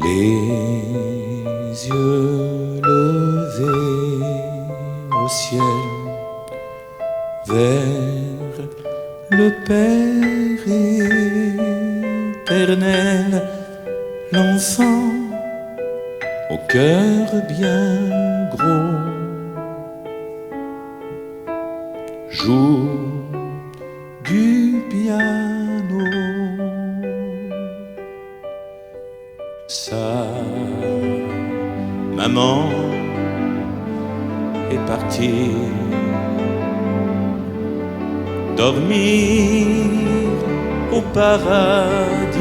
Les yeux levés au ciel vers le Père éternel, l'enfant au cœur bien gros joue du piano. Sa maman est partie dormir au paradis,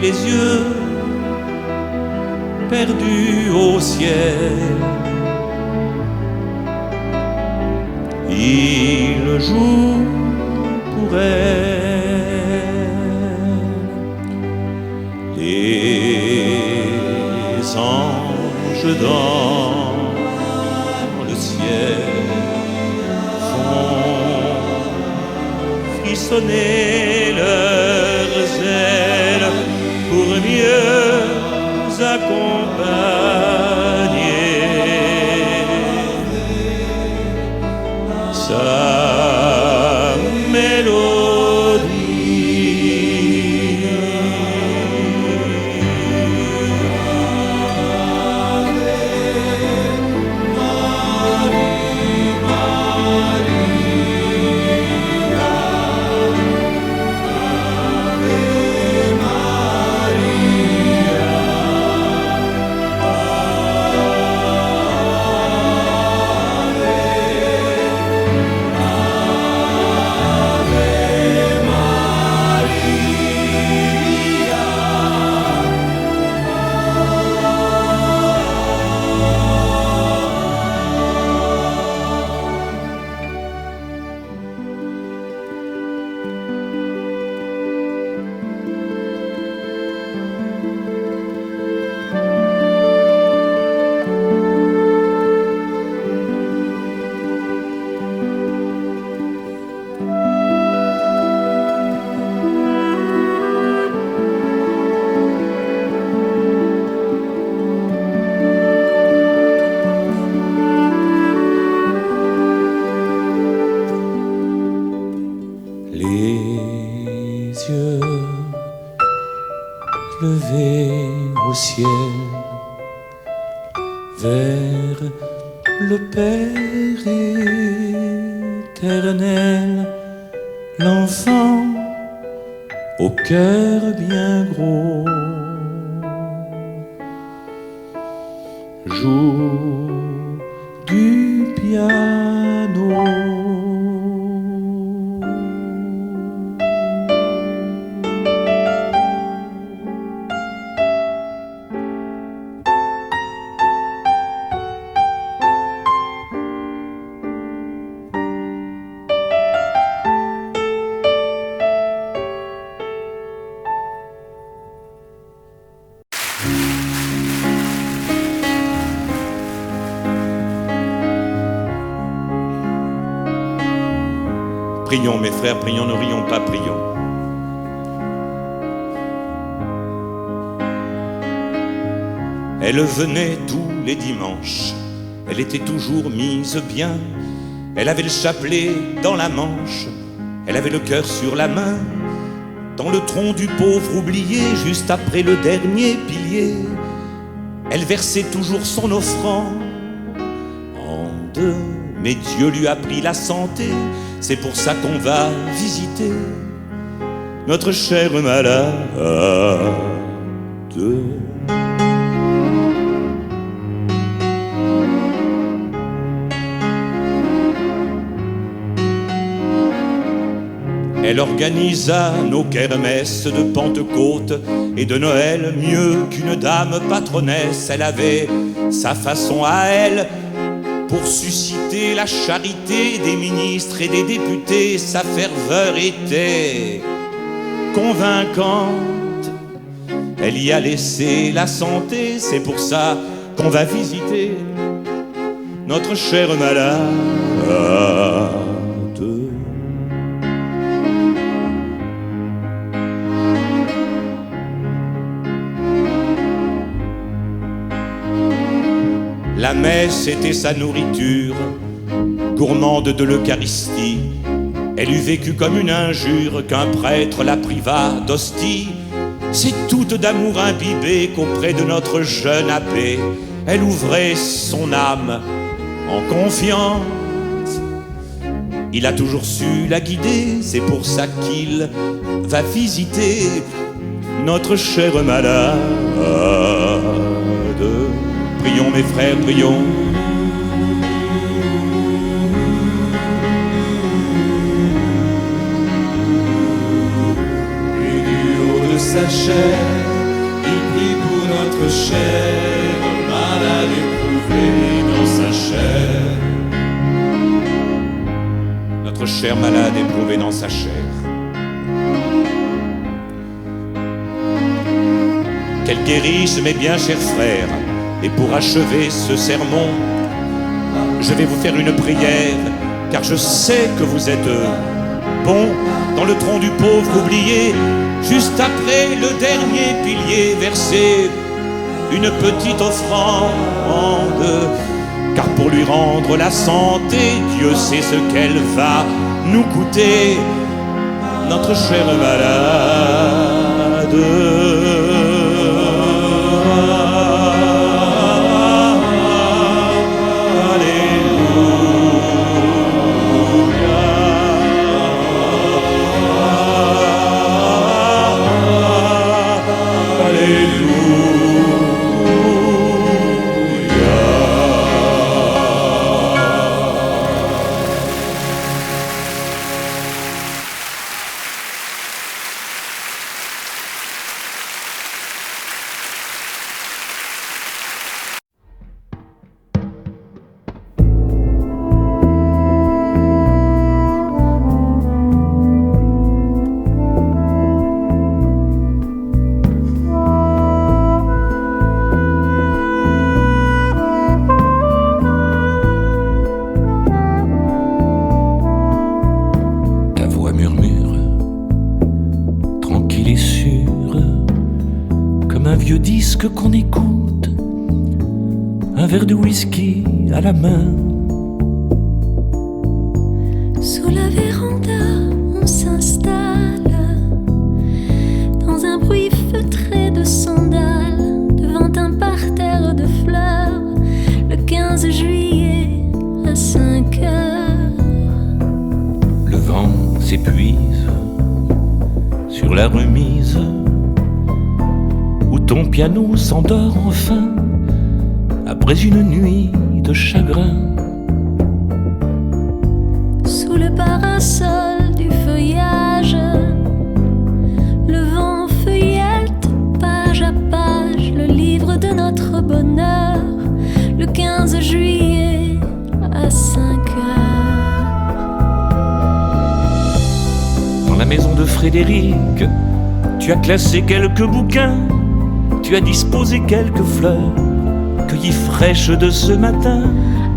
les yeux perdus au ciel. Il joue pour elle. Les anges dans le ciel font frissonner leurs ailes pour mieux accompagner sa mélodie. Les yeux levés au ciel vers le Père éternel, l'enfant au cœur bien gros joue du piano. Prions, mes frères, prions, ne rions pas, prions. Elle venait tous les dimanches, elle était toujours mise bien. Elle avait le chapelet dans la manche, elle avait le cœur sur la main. Dans le tronc du pauvre oublié, juste après le dernier pilier, elle versait toujours son offrande. Mais Dieu lui a pris la santé, c'est pour ça qu'on va visiter notre chère malade. Elle organisa nos kermesses de Pentecôte et de Noël mieux qu'une dame patronnesse. Elle avait sa façon à elle pour susciter la charité des ministres et des députés. Sa ferveur était convaincante. Elle y a laissé la santé, c'est pour ça qu'on va visiter notre chère malade. La messe était sa nourriture, gourmande de l'Eucharistie. Elle eût vécu comme une injure qu'un prêtre la priva d'hostie. C'est toute d'amour imbibée qu'auprès de notre jeune abbé, elle ouvrait son âme en confiance. Il a toujours su la guider, c'est pour ça qu'il va visiter notre chère malade. Prions mes frères, prions. Et du haut de sa chair, il prie pour notre chère malade éprouvée dans sa chair. Notre chère malade éprouvée dans sa chair. Qu'elle guérisse mes bien chers frères. Et pour achever ce sermon, je vais vous faire une prière, car je sais que vous êtes bons. Dans le tronc du pauvre oublié, juste après le dernier pilier, versez une petite offrande, car pour lui rendre la santé, Dieu sait ce qu'elle va nous coûter, notre chère malade. Disque qu'on écoute, un verre de whisky à la main. Sous la véranda, on s'installe dans un bruit feutré de sandales, devant un parterre de fleurs, le 15 juillet à 5 heures. Le vent s'épuise sur la remise où ton piano s'endort enfin après une nuit de chagrin. Sous le parasol du feuillage, le vent feuillette page à page le livre de notre bonheur, le 15 juillet à 5 heures. Dans la maison de Frédéric, tu as classé quelques bouquins, tu as disposé quelques fleurs, cueillies fraîches de ce matin.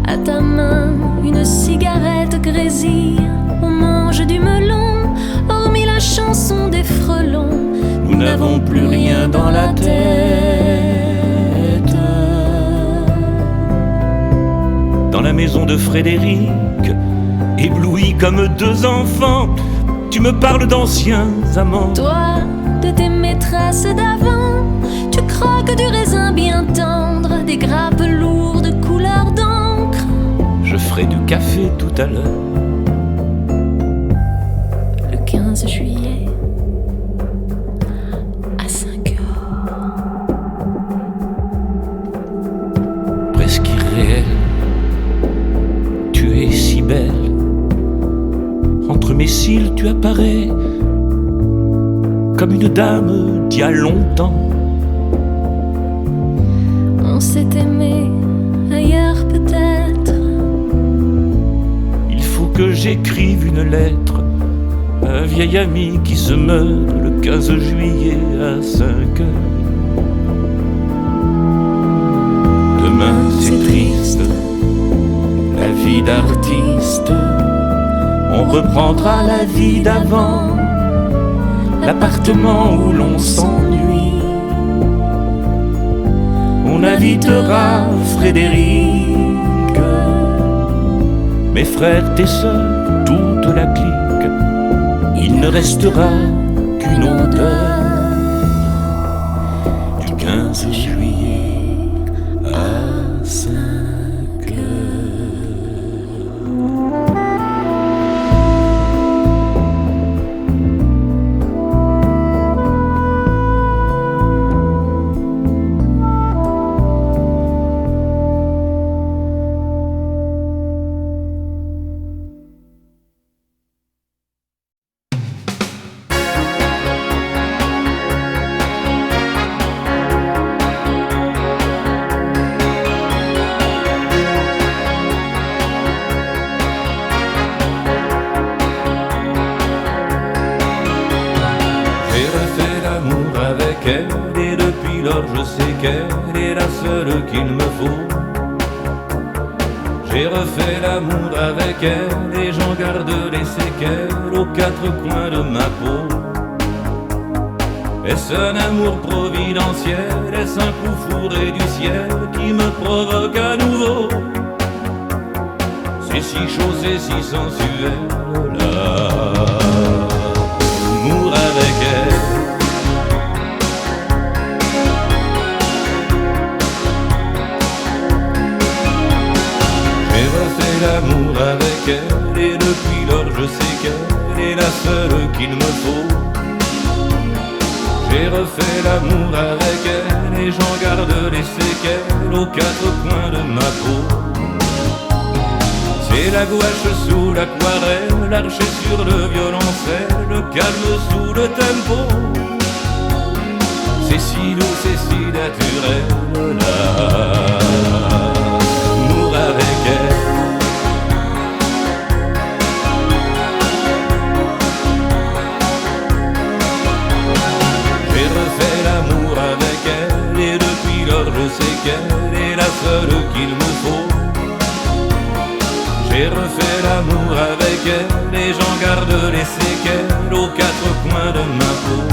À ta main, une cigarette grésille, on mange du melon, hormis la chanson des frelons. Nous n'avons plus rien dans la tête. Dans la maison de Frédéric, ébloui comme deux enfants, tu me parles d'anciens amants. Toi, de tes maîtresses d'avant, tu croques du raisin bien tendre, des grappes lourdes couleur d'encre. Je ferai du café tout à l'heure. Le 15 juillet à 5 heures. Presque irréel, tu es si belle. Entre mes cils tu apparais comme une dame d'il y a longtemps. On s'est aimé ailleurs peut-être. Il faut que j'écrive une lettre à un vieil ami qui se meurt le 15 juillet à 5 heures. Demain c'est triste, la vie d'artiste. On reprendra la vie d'avant, l'appartement où l'on s'ennuie. On a t'invitera Frédéric. Mes frères, tes sœurs, toute la clique, il ne restera qu'une odeur du 15 juillet à 5 heures. Et depuis lors je sais qu'elle est la seule qu'il me faut. J'ai refait l'amour avec elle et j'en garde les séquelles aux quatre coins de ma peau. Est-ce un amour providentiel? Est-ce un coup foudré du ciel qui me provoque à nouveau? C'est si chaud, c'est si sensuel, l'amour avec elle. L'amour avec elle et depuis lors je sais qu'elle est la seule qu'il me faut. J'ai refait l'amour avec elle et j'en garde les séquelles aux quatre coins de ma peau. C'est la gouache sous l'aquarelle, l'archer sur le violoncelle, le calme sous le tempo. C'est si doux, c'est si naturel, l'amour avec elle. Je sais qu'elle est la seule qu'il me faut. J'ai refait l'amour avec elle et j'en garde les séquelles aux quatre coins de ma peau.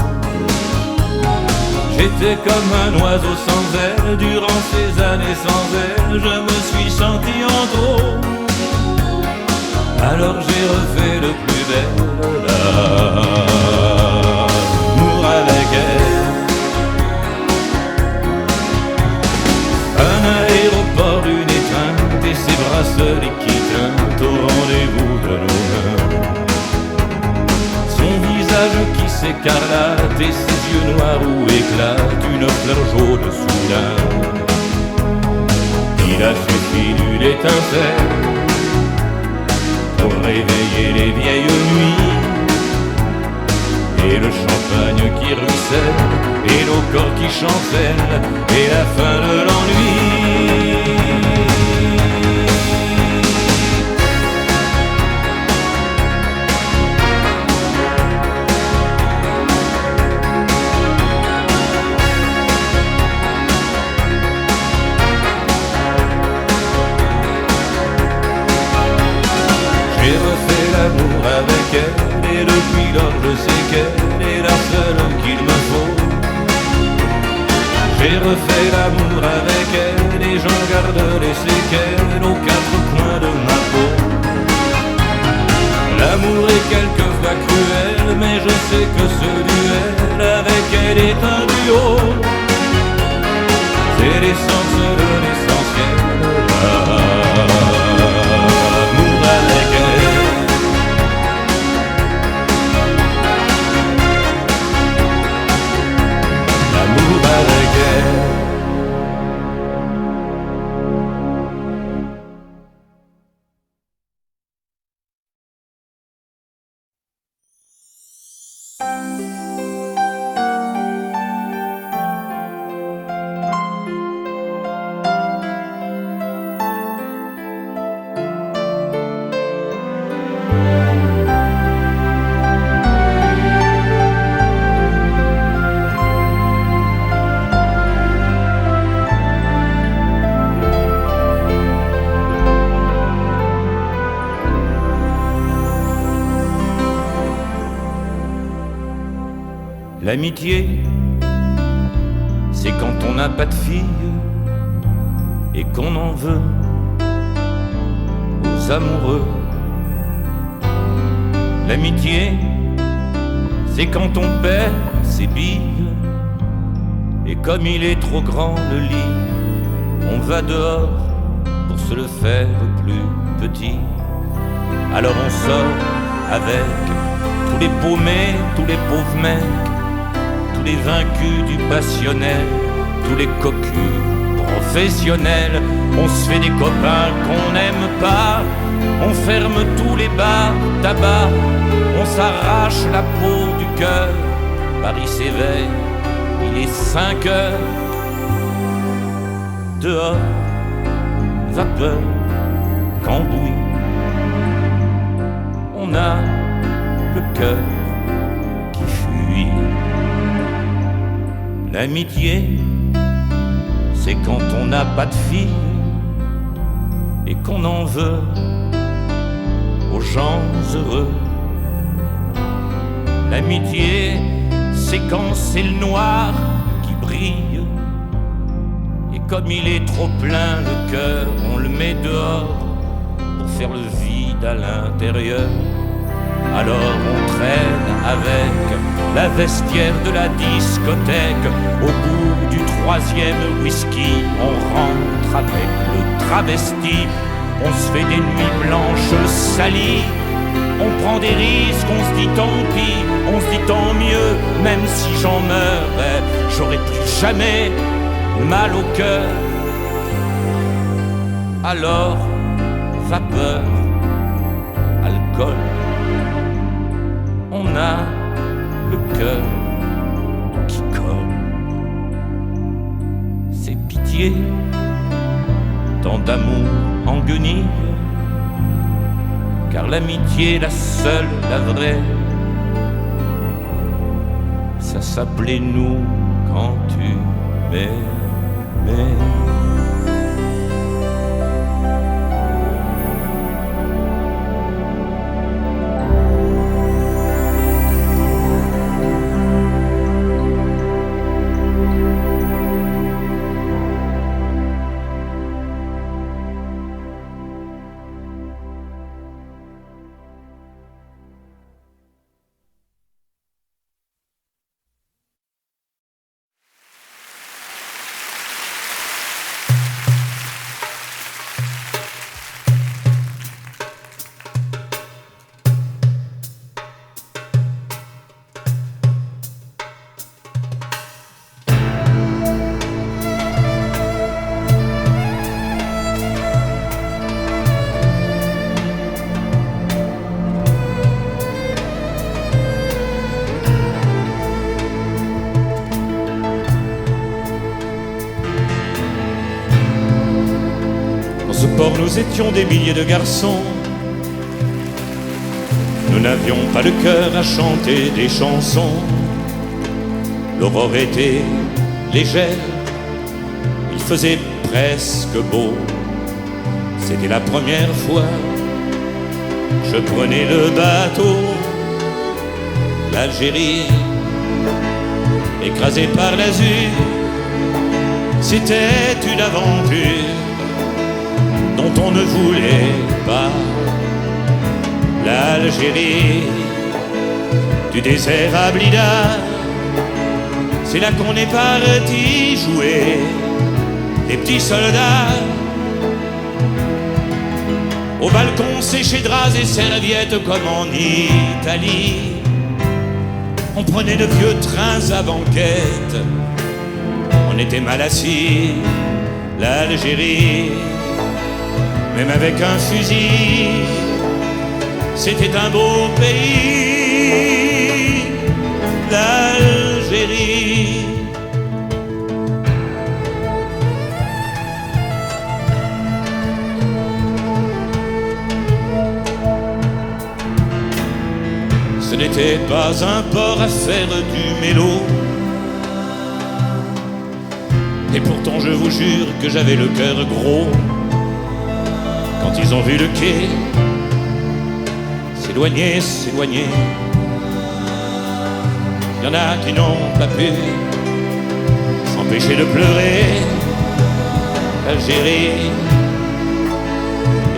J'étais comme un oiseau sans aile, durant ces années sans elle, je me suis senti en trop. Alors j'ai refait le plus bel l'amour avec elle. Un aéroport, une étreinte et ses bracelets qui teintent au rendez-vous de nos mains. Son visage qui s'écarlate et ses yeux noirs où éclate une fleur jaune soudain. Il a suffi d'une étincelle pour réveiller les vieilles nuits. Et le champagne qui ruisselle, et nos corps qui chancellent, et la fin de l'ennui. J'ai refait l'amour avec elle, et depuis lors je sais qu'elle est la seule qu'il me faut. J'ai refait l'amour avec elle et j'en garde les séquelles aux quatre coins de ma peau. L'amour est quelquefois cruel, mais je sais que ce duel avec elle est un duo. C'est l'essence de l'essentiel, l'amour avec elle. L'amitié, c'est quand on n'a pas de fille et qu'on en veut aux amoureux. L'amitié, c'est quand on perd ses billes, et comme il est trop grand le lit, on va dehors pour se le faire plus petit. Alors on sort avec tous les paumés, tous les pauvres mecs, tous les vaincus du passionnel, tous les cocus professionnels. On se fait des copains qu'on n'aime pas, on ferme tous les bars, tabac, on s'arrache la peau du cœur. Paris s'éveille, il est 5 heures. Dehors, vapeur, cambouis, on a le cœur qui fuit. L'amitié, c'est quand on n'a pas de fille et qu'on en veut aux gens heureux. L'amitié, c'est quand c'est le noir qui brille, et comme il est trop plein le cœur, on le met dehors pour faire le vide à l'intérieur. Alors on traîne avec la vestiaire de la discothèque. Au bout du 3e whisky, on rentre avec le travesti. On se fait des nuits blanches salies, on prend des risques, on se dit tant pis, on se dit tant mieux. Même si j'en meurs, j'aurai plus jamais mal au cœur. Alors, vapeur, alcool, on a le cœur qui colle. C'est pitié, tant d'amour en guenille, car l'amitié, la seule, la vraie, ça s'appelait nous quand tu m'aimais. Nous étions des milliers de garçons, nous n'avions pas le cœur à chanter des chansons. L'aurore était légère, il faisait presque beau. C'était la première fois que je prenais le bateau. L'Algérie, écrasée par l'azur, c'était une aventure dont on ne voulait pas. L'Algérie, du désert à Blida, c'est là qu'on est parti jouer les petits soldats. Au balcon séché draps et serviettes comme en Italie, on prenait de vieux trains à banquette, on était mal assis. L'Algérie, même avec un fusil, c'était un beau pays, l'Algérie. Ce n'était pas un port à faire du mélo, et pourtant je vous jure que j'avais le cœur gros. Quand ils ont vu le quai s'éloigner, s'éloigner, il y en a qui n'ont pas pu s'empêcher de pleurer. l'Algérie,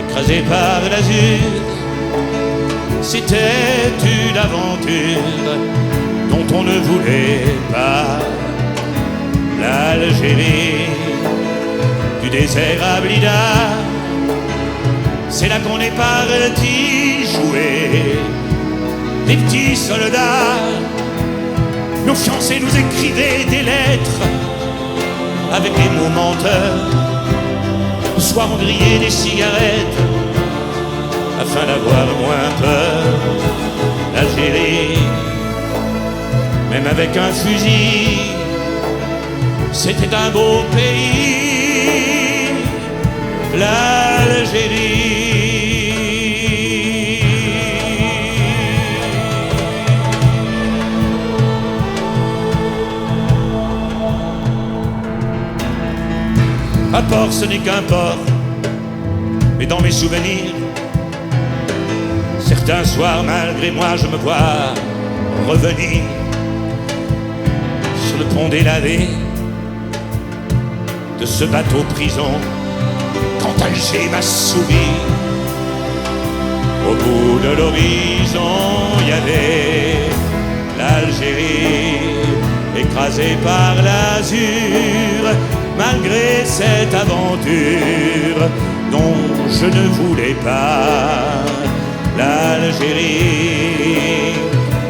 écrasée par l'azur. C'était une aventure dont on ne voulait pas. L'Algérie, du désert à Blida, c'est là qu'on est parti jouer. Les petits soldats, nos fiancés nous écrivaient des lettres avec des mots menteurs. Le soir on grillait des cigarettes afin d'avoir moins peur. L'Algérie, même avec un fusil, c'était un beau pays. L'Algérie. Un port, ce n'est qu'un port, mais dans mes souvenirs, certains soirs, malgré moi, je me vois revenir sur le pont délavé de ce bateau prison, quand Alger m'a souri. Au bout de l'horizon, il y avait l'Algérie, écrasée par l'azur, malgré cette aventure dont je ne voulais pas. L'Algérie,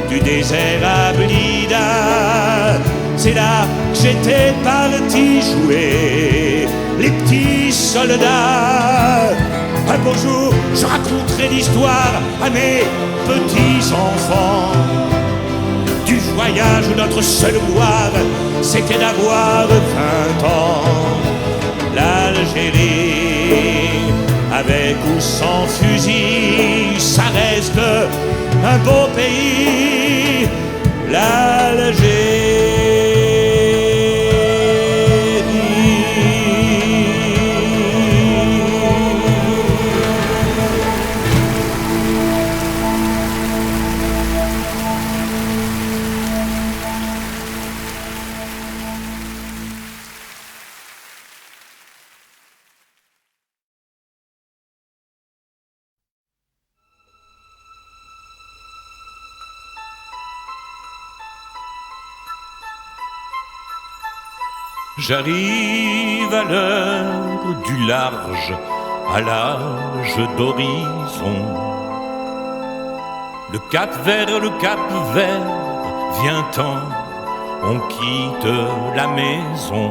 du désert à Blida, c'est là que j'étais parti jouer. Les petits soldats, un beau jour, je raconterai l'histoire à mes petits-enfants du voyage où notre seul gloire, c'était d'avoir 20 ans. L'Algérie, avec ou sans fusil, ça reste un beau pays. L'Algérie. J'arrive à l'heure du large, à l'âge d'horizon. Le cap vert, vient-en, on quitte la maison.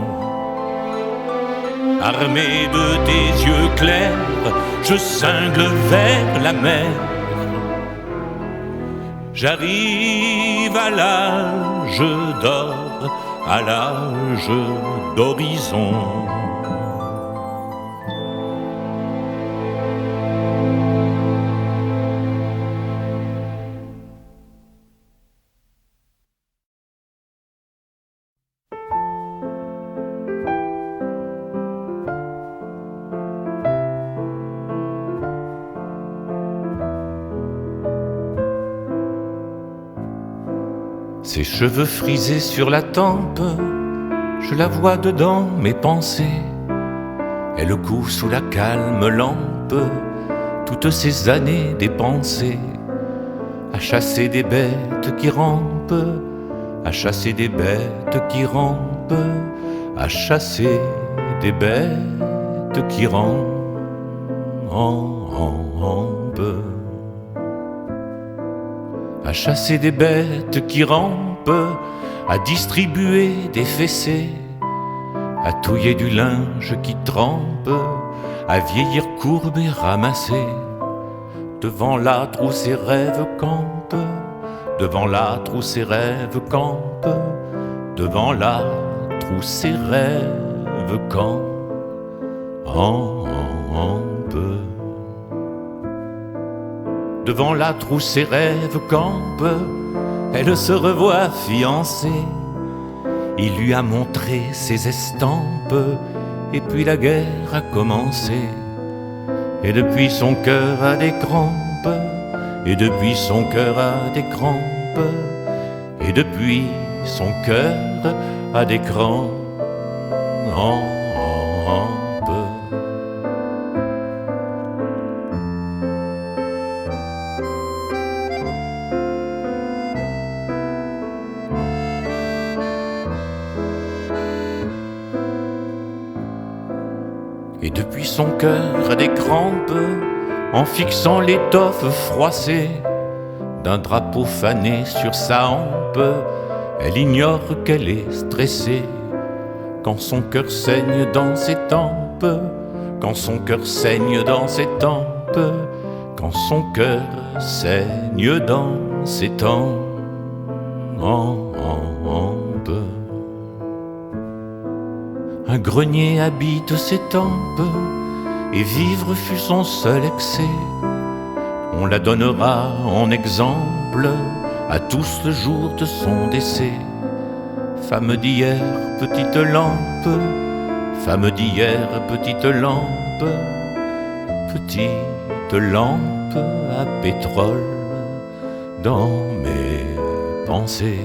Armé de tes yeux clairs, je cingle vers la mer. J'arrive à l'âge d'or, à l'âge d'horizon. Ses cheveux frisés sur la tempe, je la vois dedans mes pensées. Elle coud sous la calme lampe, toutes ces années dépensées à chasser des bêtes qui rampent, à chasser des bêtes qui rampent, à chasser des bêtes qui rampent. À chasser des bêtes qui rampent, à distribuer des fessées, à touiller du linge qui trempe, à vieillir courbe et ramassé. Devant l'âtre où ses rêves campent, devant l'âtre où ses rêves campent, devant l'âtre où ses rêves campent. Devant l'âtre où ses rêves campent, elle se revoit fiancée. Il lui a montré ses estampes, et puis la guerre a commencé. Et depuis son cœur a des crampes, et depuis son cœur a des crampes, et depuis son cœur a des crampes. Et depuis son cœur des crampes, en fixant l'étoffe froissée d'un drapeau fané sur sa hampe, elle ignore qu'elle est stressée. Quand son cœur saigne dans ses tempes, quand son cœur saigne dans ses tempes, quand son cœur saigne dans ses tempes. Un grenier habite ses tempes, et vivre fut son seul excès. On la donnera en exemple à tous le jour de son décès. Femme d'hier, petite lampe, femme d'hier, petite lampe, petite lampe à pétrole dans mes pensées.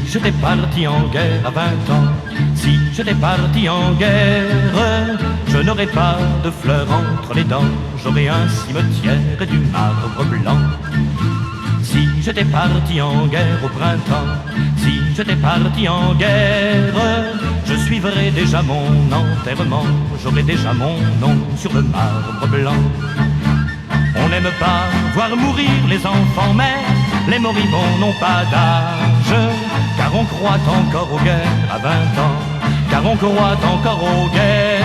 J'étais parti en guerre à 20 ans, si j'étais parti en guerre, je n'aurais pas de fleurs entre les dents, j'aurais un cimetière et du marbre blanc. Si j'étais parti en guerre au printemps, si j'étais parti en guerre, je suivrais déjà mon enterrement, j'aurais déjà mon nom sur le marbre blanc. On n'aime pas voir mourir les enfants, mais les moribonds n'ont pas d'âge, car on croit encore aux guerres à 20 ans, car on croit encore aux guerres.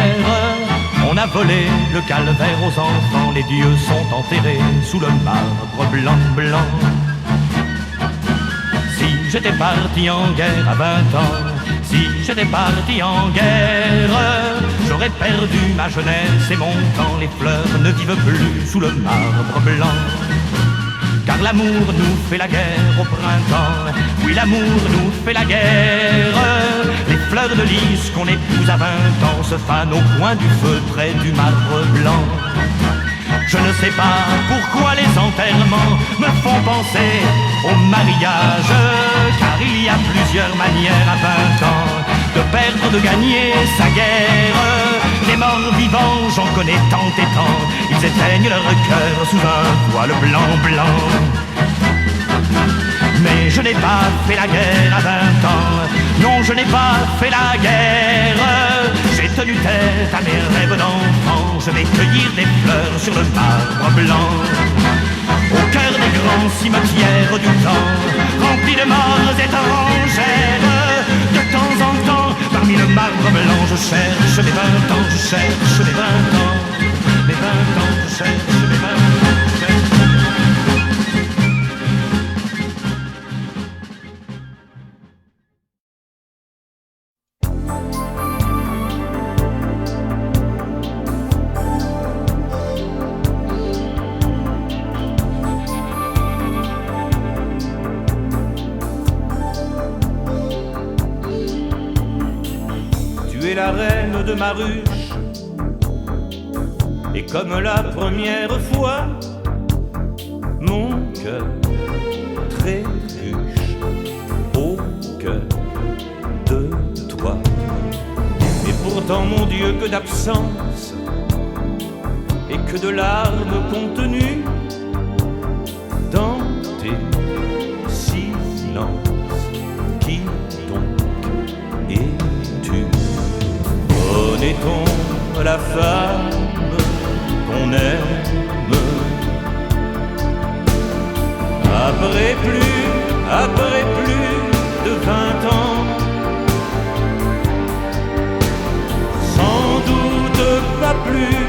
On a volé le calvaire aux enfants, les dieux sont enterrés sous le marbre blanc, blanc. Si j'étais parti en guerre à 20 ans, si j'étais parti en guerre, j'aurais perdu ma jeunesse et mon temps, les fleurs ne vivent plus sous le marbre blanc. Car l'amour nous fait la guerre au printemps, oui l'amour nous fait la guerre. Les fleurs de lys qu'on épouse à 20 ans se fanent au coin du feu près du marbre blanc. Je ne sais pas pourquoi les enterrements me font penser au mariage, car il y a plusieurs manières à 20 ans de perdre, de gagner sa guerre. Les morts vivants, j'en connais tant et tant, ils éteignent leur cœur sous un voile blanc, blanc. Mais je n'ai pas fait la guerre à 20 ans, non je n'ai pas fait la guerre. J'ai tenu tête à mes rêves d'enfant, je vais cueillir des fleurs sur le marbre blanc. Au cœur des grands cimetières du temps, remplis de morts étrangères, de temps en temps, parmi le marbre blanc, je cherche mes 20 ans, je cherche mes 20 ans, mes 20 ans, je cherche mes 20 ans, je cherche. Tu es la reine de ma ruche, et comme la première fois, mon cœur trébuche au cœur de toi. Et pourtant, mon Dieu, que d'absence et que de larmes contenues dans tes silences. Qui donc es-tu? Connaît-on la femme qu'on aime? Après plus de 20 ans, sans doute pas plus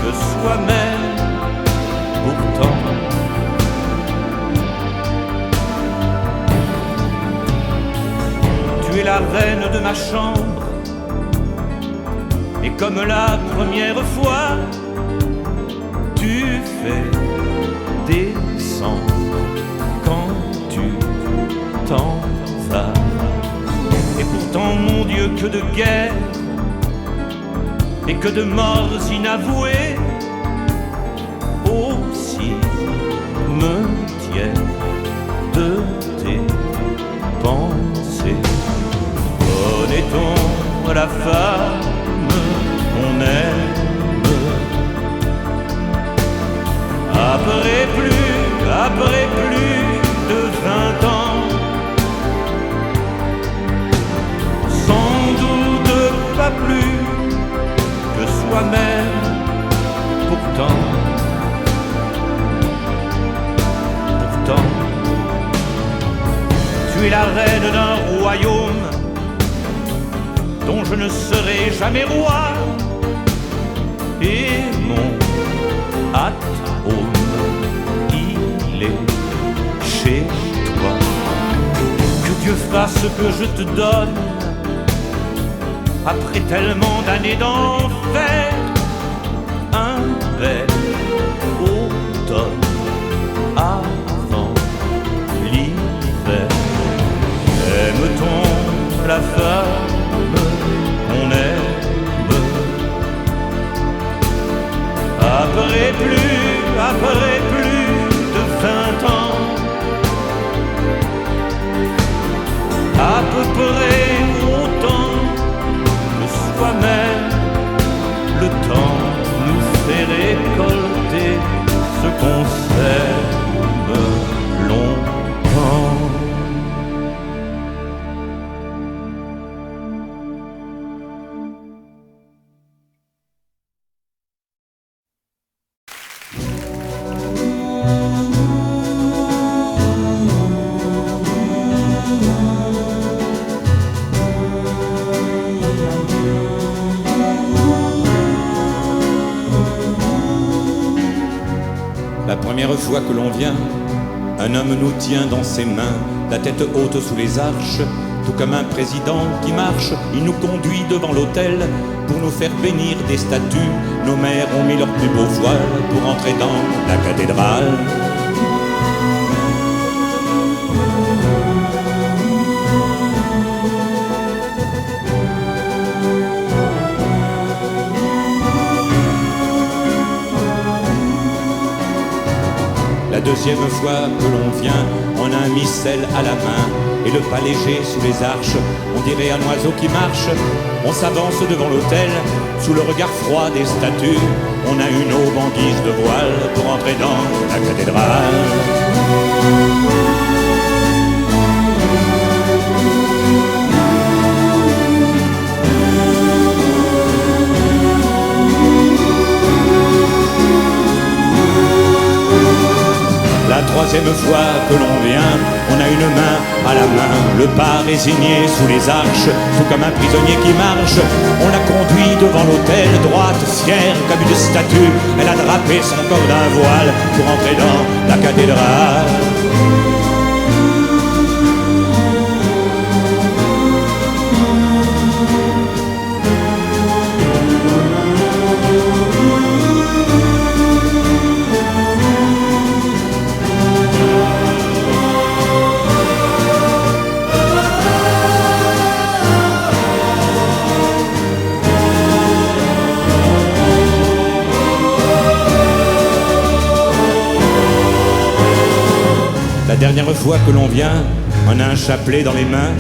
que soi-même, pourtant. Tu es la reine de ma chambre, et comme la première fois, tu fais descendre quand tu t'en vas. Et pourtant, mon Dieu, que de guerre et que de morts inavouées, au la femme qu'on aime. Après plus de 20 ans, sans doute pas plus que soi-même. Pourtant, tu es la reine d'un royaume dont je ne serai jamais roi, et mon at-home, il est chez toi. Que Dieu fasse que je te donne, après tellement d'années d'enfer, un bel automne avant l'hiver. Aime-t-on la femme qu'on aime? Après plus de 20 ans, à peu près autant que soi-même, le temps nous fait récolter ce qu'on sème longtemps. La première fois que l'on vient, un homme nous tient dans ses mains, la tête haute sous les arches, tout comme un président qui marche. Il nous conduit devant l'autel pour nous faire bénir des statues. Nos mères ont mis leurs plus beaux voiles pour entrer dans la cathédrale. La deuxième fois que l'on vient, on a un missel à la main et le pas léger sous les arches. On dirait un oiseau qui marche. On s'avance devant l'autel sous le regard froid des statues. On a une aube en guise de voile pour entrer dans la cathédrale. La troisième fois que l'on vient, on a une main à la main, le pas résigné sous les arches, tout comme un prisonnier qui marche. On l'a conduit devant l'autel, droite, fière comme une statue. Elle a drapé son corps d'un voile pour entrer dans la cathédrale. La dernière fois que l'on vient, on a un chapelet dans les mains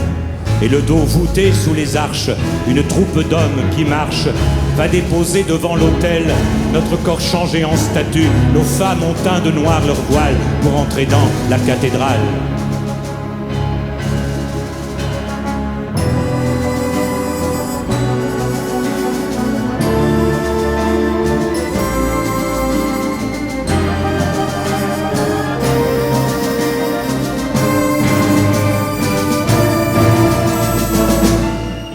et le dos voûté sous les arches. Une troupe d'hommes qui marche va déposer devant l'autel notre corps changé en statue. Nos femmes ont teint de noir leur voile pour entrer dans la cathédrale.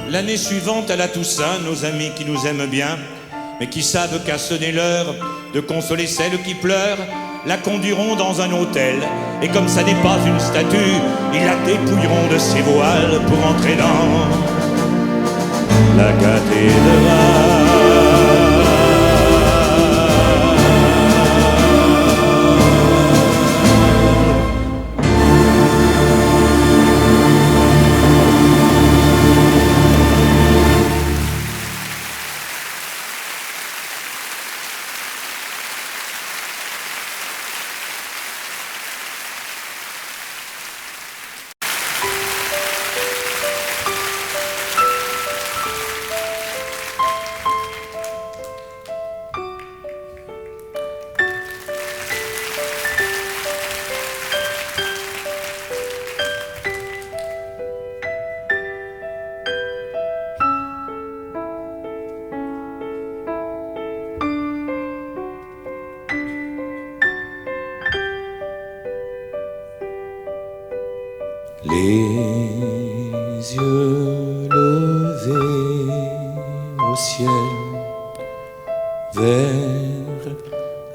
L'année suivante à la Toussaint, nos amis qui nous aiment bien, mais qui savent qu'à sonner l'heure de consoler celles qui pleurent, la conduiront dans un hôtel. Et comme ça n'est pas une statue, ils la dépouilleront de ses voiles pour entrer dans la cathédrale.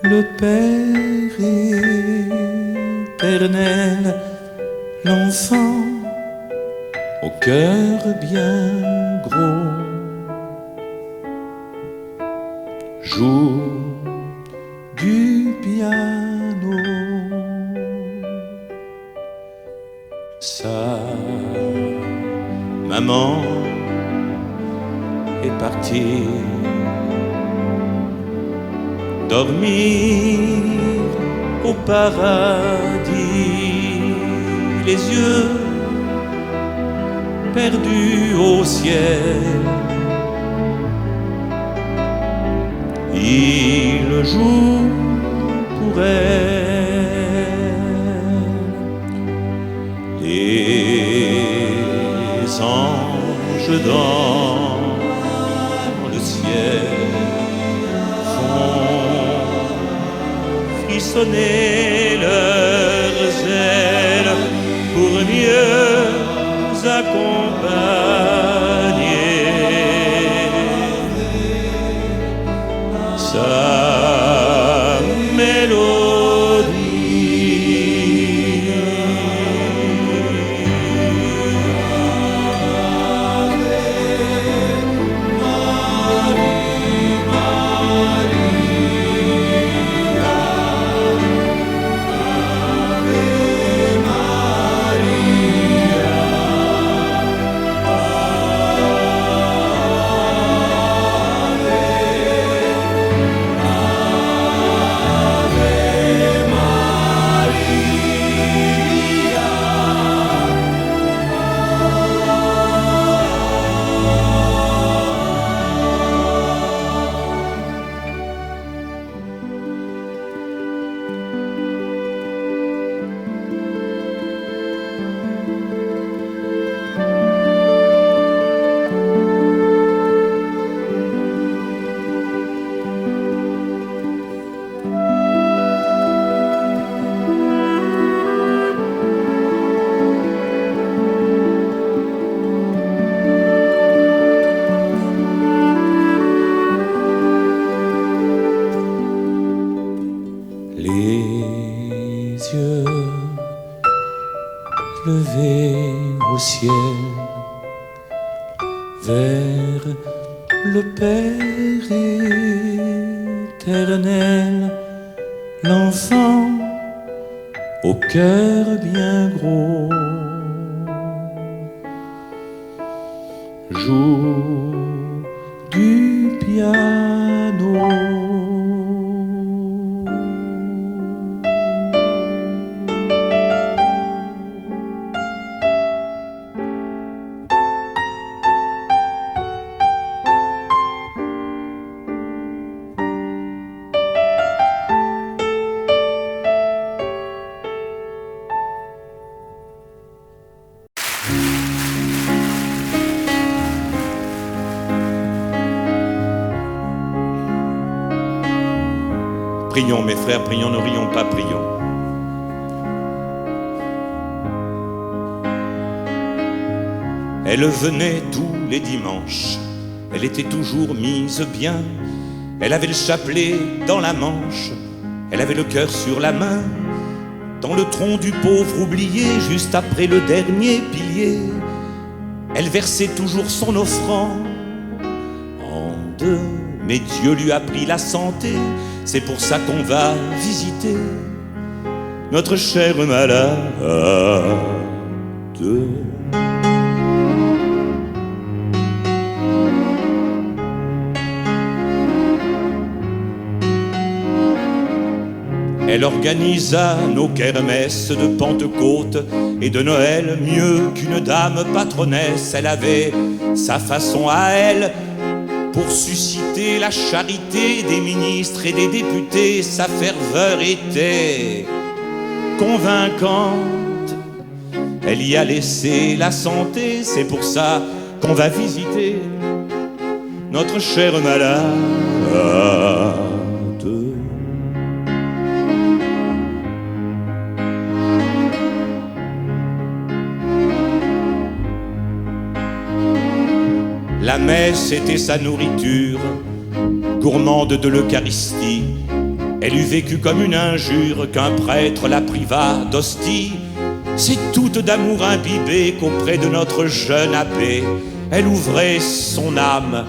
le Père éternel, l'enfant au cœur bien gros joue du piano. Sa maman est partie dormir au paradis, les yeux perdus au ciel. Il joue pour elle. Les anges dans le ciel font frissonner leurs ailes pour mieux accompagner sa mélodie. Levés au ciel vers le Père éternel, l'enfant au cœur bien gros joue du piano. Prions, mes frères, prions, ne rions pas, prions. Elle venait tous les dimanches, elle était toujours mise bien. Elle avait le chapelet dans la manche, elle avait le cœur sur la main. Dans le tronc du pauvre oublié, juste après le dernier pilier, elle versait toujours son offrande en deux. Mais Dieu lui a pris la santé, c'est pour ça qu'on va visiter notre chère malade. Elle organisa nos kermesses de Pentecôte et de Noël mieux qu'une dame patronnesse. Elle avait sa façon à elle pour susciter la charité des ministres et des députés. Sa ferveur était convaincante. Elle y a laissé la santé, c'est pour ça qu'on va visiter notre chère malade. La messe était sa nourriture, gourmande de l'Eucharistie. Elle eût vécu comme une injure qu'un prêtre la priva d'hostie. C'est toute d'amour imbibée qu'auprès de notre jeune abbé, elle ouvrait son âme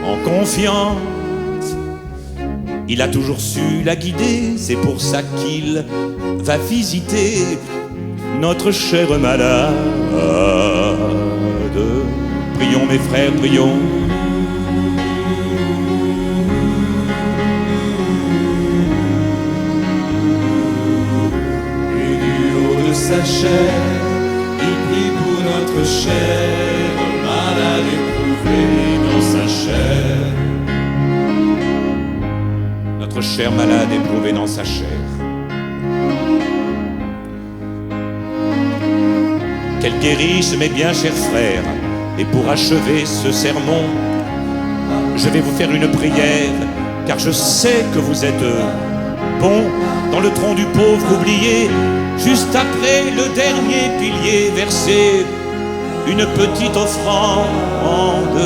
en confiance. Il a toujours su la guider, c'est pour ça qu'il va visiter notre chère malade. Prions mes frères, prions. Et du haut de sa chair, il prie pour notre chère malade éprouvée dans sa chair. Notre chère malade éprouvée dans sa chair. Qu'elle guérisse mes bien chers frères. Et pour achever ce sermon, je vais vous faire une prière, car je sais que vous êtes bons. Dans le tronc du pauvre oublié, juste après le dernier pilier, versez une petite offrande,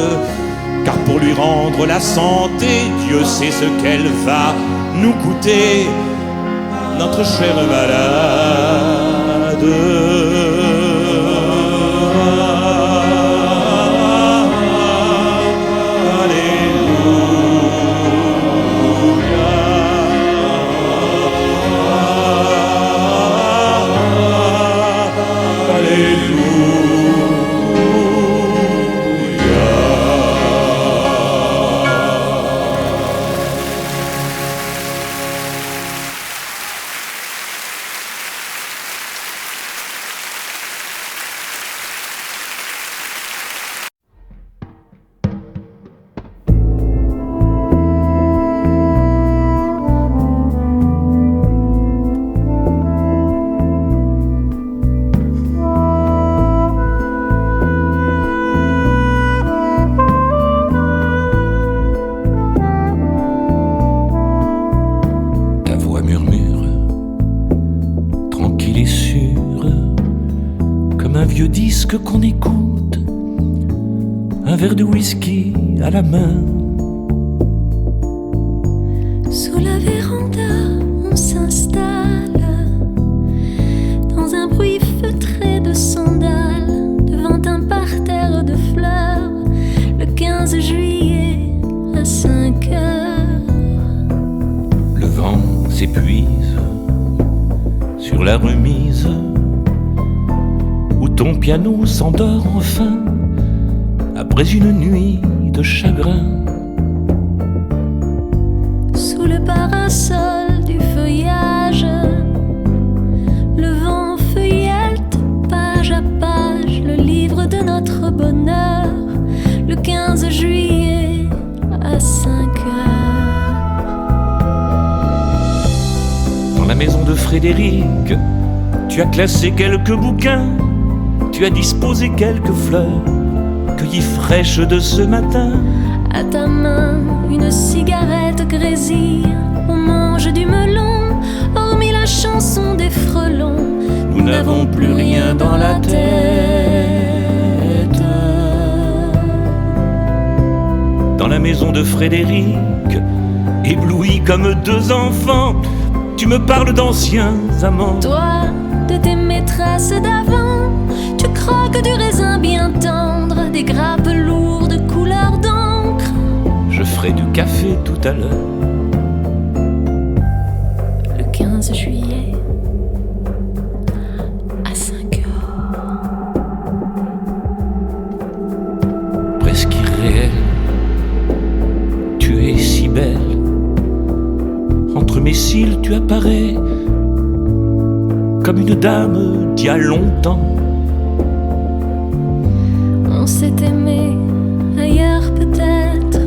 car pour lui rendre la santé, Dieu sait ce qu'elle va nous coûter, notre chère malade. Disque qu'on écoute, un verre de whisky à la main. Sous la véranda, on s'installe dans un bruit feutré de sandales, devant un parterre de fleurs, le 15 juillet à 5 heures. Le vent s'épuise sur la remise où ton piano s'endort enfin après une nuit de chagrin. Sous le parasol du feuillage, le vent feuillette page à page le livre de notre bonheur, le 15 juillet à 5 heures. Dans la maison de Frédéric, tu as classé quelques bouquins, tu as disposé quelques fleurs, cueillies fraîches de ce matin. À ta main, une cigarette grésille, on mange du melon, hormis la chanson des frelons. Nous n'avons plus rien dans la tête. Dans la maison de Frédéric, ébloui comme deux enfants, tu me parles d'anciens amants. Toi, de tes maîtresses d'avant, tu croques du raisin bien tendre, des grappes lourdes couleur d'encre. Je ferai du café tout à l'heure. Le 15 juillet à 5 heures. Presque irréel, tu es si belle. Entre mes cils tu apparais comme une dame d'il y a longtemps. On s'est aimé ailleurs peut-être.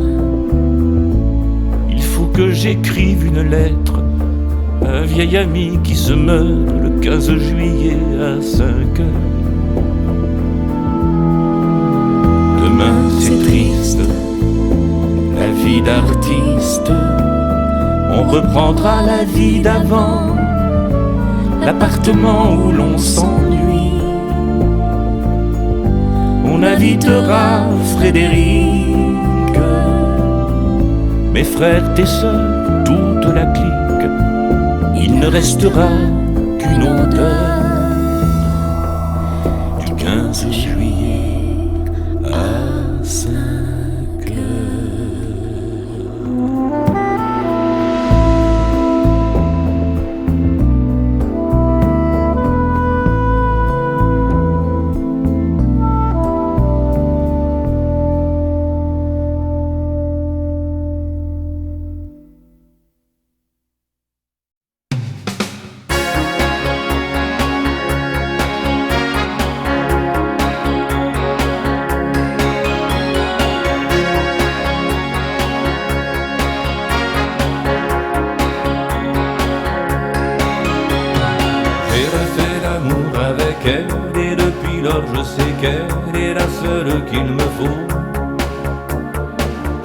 Il faut que j'écrive une lettre à un vieil ami qui se meurt le 15 juillet à 5 heures. Demain c'est triste, la vie d'artiste. On reprendra la vie d'avant, l'appartement où l'on s'ennuie. On invitera Frédéric, mes frères, tes sœurs, toute la clique. restera qu'une odeur du 15 juillet à 5 heures. Et depuis lors je sais qu'elle est la seule qu'il me faut.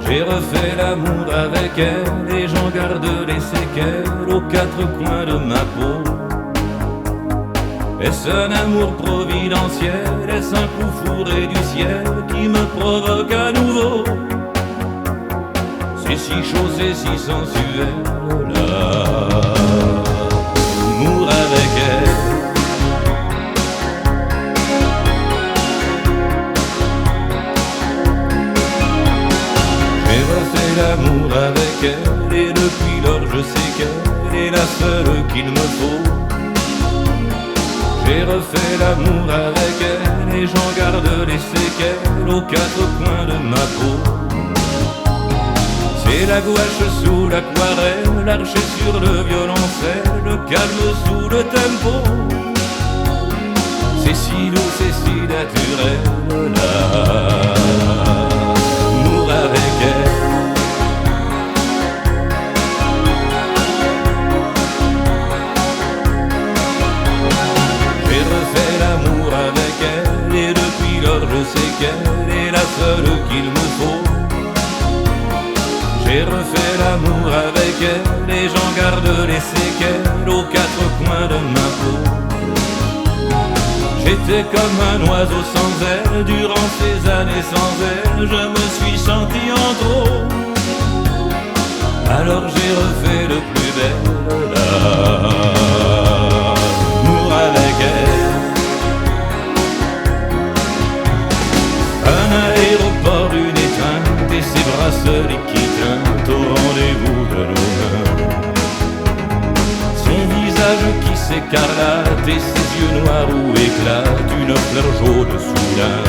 J'ai refait l'amour avec elle et j'en garde les séquelles aux quatre coins de ma peau. Est-ce un amour providentiel? Est-ce un coup fourré du ciel qui me provoque à nouveau? C'est si chaud, c'est si sensuel, l'amour avec elle. L'amour avec elle et depuis lors je sais qu'elle est la seule qu'il me faut. J'ai refait l'amour avec elle et j'en garde les séquelles aux quatre coins de ma peau. C'est la gouache sous l'aquarelle, l'archer sur le violoncelle, le calme sous le tempo. C'est si doux, c'est si naturel, l'amour avec elle. Je sais qu'elle est la seule qu'il me faut. J'ai refait l'amour avec elle et j'en garde les séquelles aux quatre coins de ma peau. J'étais comme un oiseau sans aile, durant ces années sans elle, je me suis senti en trop. Alors j'ai refait le plus bel l'amour avec elle. Un aéroport, une étreinte et ses bracelets qui teintent au rendez-vous de nos mains. Son visage qui s'écarlate et ses yeux noirs où éclate une fleur jaune soudain.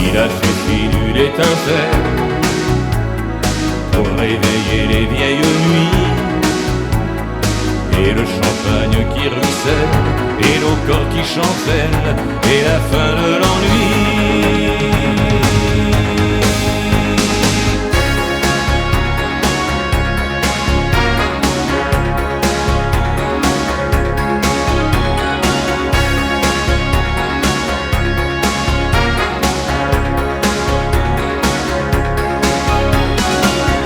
Il a suffi d'une étincelle pour réveiller les vieilles nuits. Et le champagne qui ruisselle, et nos corps qui chancellent, et la fin de l'ennui.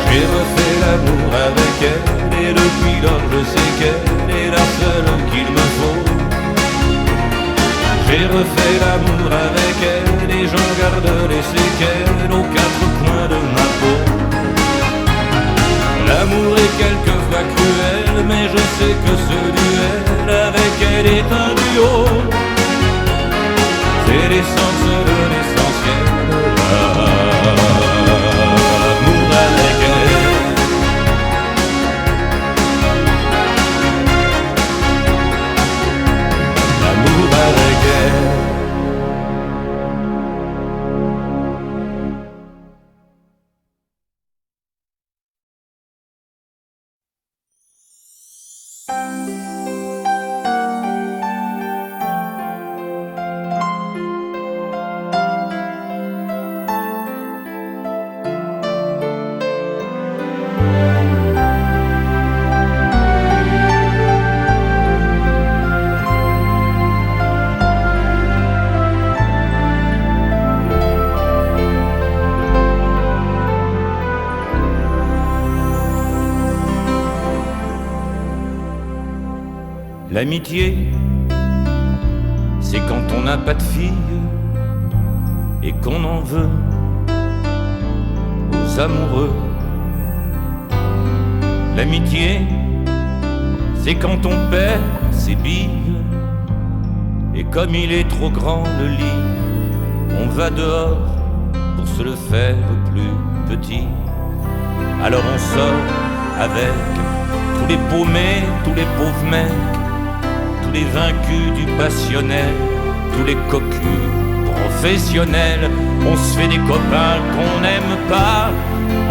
J'ai refait l'amour avec elle, et depuis lors je sais qu'elle est la seule qu'il me faut. J'ai refait l'amour avec elle et j'en garde les séquelles aux quatre coins de ma peau. L'amour est quelquefois cruel, mais je sais que ce duel avec elle est un duo. C'est l'essence de l'essentiel, l'amour avec elle. L'amitié, c'est quand on n'a pas de fille et qu'on en veut aux amoureux. L'amitié, c'est quand on perd ses billes. Et comme il est trop grand le lit, on va dehors pour se le faire plus petit. Alors on sort avec tous les paumés, tous les pauvres mecs, tous les vaincus du passionnel, tous les cocus professionnels. On se fait des copains qu'on n'aime pas,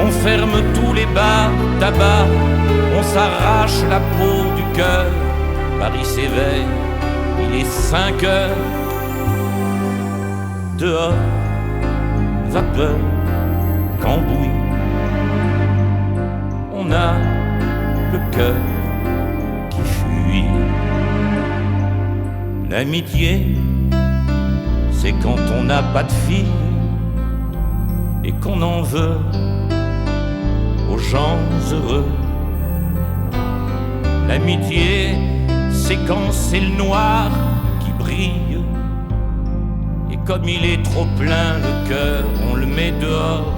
on ferme tous les bars, tabac, on s'arrache la peau du cœur. Paris s'éveille, il est 5 heures. Dehors, vapeur, cambouis, on a le cœur qui fuit. L'amitié, c'est quand on n'a pas de fille et qu'on en veut aux gens heureux. L'amitié, c'est quand c'est le noir qui brille. Et comme il est trop plein le cœur, on le met dehors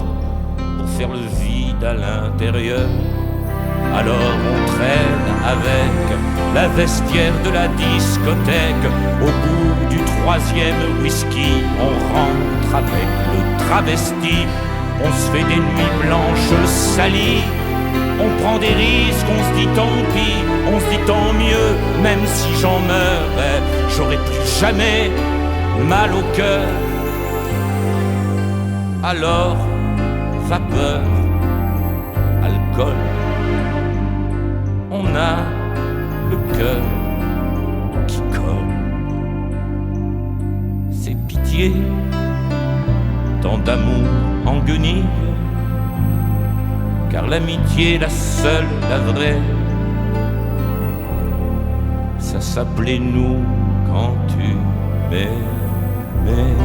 pour faire le vide à l'intérieur. Alors on traîne avec la vestiaire de la discothèque. Au bout du 3e whisky, on rentre avec le travesti. On se fait des nuits blanches salies, on prend des risques, on se dit tant pis, on se dit tant mieux. Même si j'en meurs, j'aurai plus jamais mal au cœur. Alors, vapeur, alcool, on a le cœur qui colle. C'est pitié, tant d'amour en guenille, car l'amitié, la seule, la vraie, ça s'appelait nous quand tu m'aimais.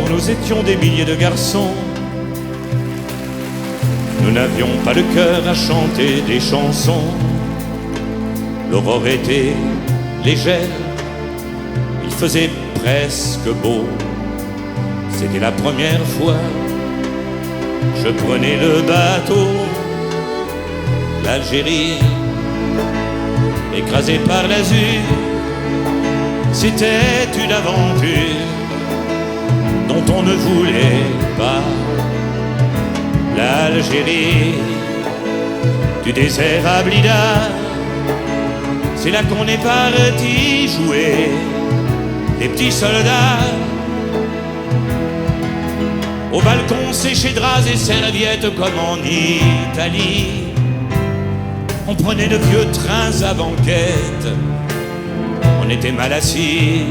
Nous étions des milliers de garçons, nous n'avions pas le cœur à chanter des chansons. L'aurore était légère, il faisait presque beau. C'était la première fois, je prenais le bateau. L'Algérie, écrasée par l'azur, c'était une aventure dont on ne voulait pas. L'Algérie, du désert à Blida, c'est là qu'on est parti jouer les petits soldats. Au balcon séché draps et serviettes comme en Italie. On prenait de vieux trains à banquette, on était mal assis.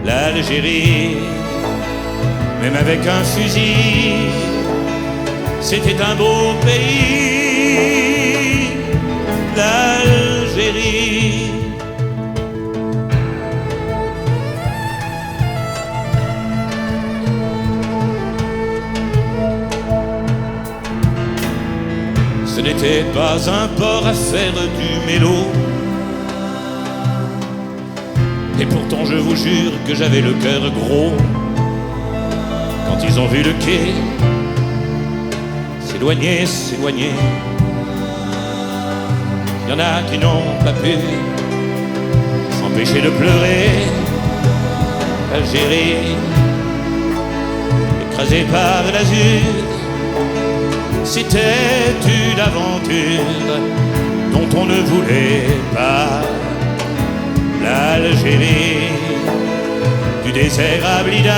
L'Algérie, même avec un fusil, c'était un beau pays, l'Algérie. Ce n'était pas un port à faire du mélo, et pourtant je vous jure que j'avais le cœur gros. Quand ils ont vu le quai s'éloigner, s'éloigner, il y en a qui n'ont pas pu s'empêcher de pleurer. L'Algérie, écrasée par l'azur, c'était une aventure on ne voulait pas l'Algérie du désert à Blida.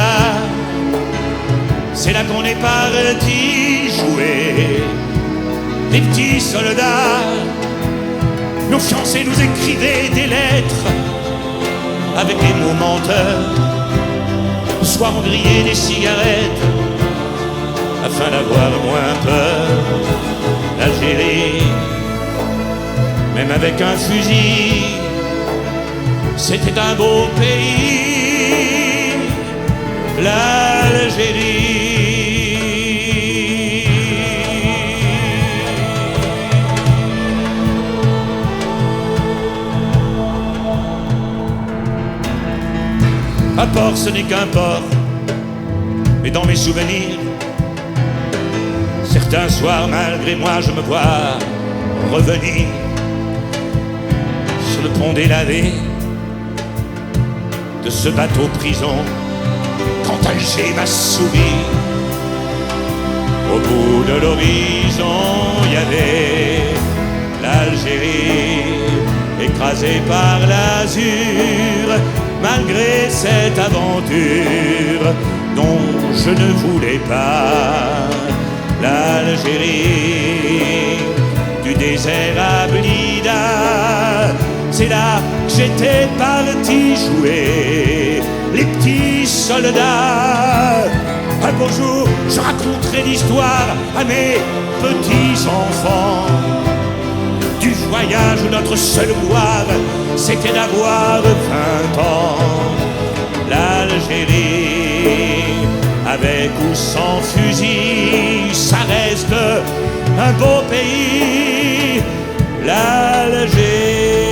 C'est là qu'on est parti jouer les petits soldats. Nos fiancés nous écrivaient des lettres avec des mots menteurs. Le soir on grillait des cigarettes afin d'avoir moins peur. L'Algérie, même avec un fusil, c'était un beau pays. L'Algérie. Un port, ce n'est qu'un port, mais dans mes souvenirs, certains soirs, malgré moi, je me vois revenir sur le pont délavé de ce bateau prison, quand Alger m'a souri. Au bout de l'horizon, il y avait l'Algérie, écrasée par l'azur, malgré cette aventure dont je ne voulais pas. L'Algérie du désert à Blida, c'est là que j'étais parti jouer les petits soldats. Un beau jour, je raconterai l'histoire à mes petits enfants du voyage où notre seule gloire c'était d'avoir 20 ans. L'Algérie, avec ou sans fusil, ça reste un beau pays. L'Algérie.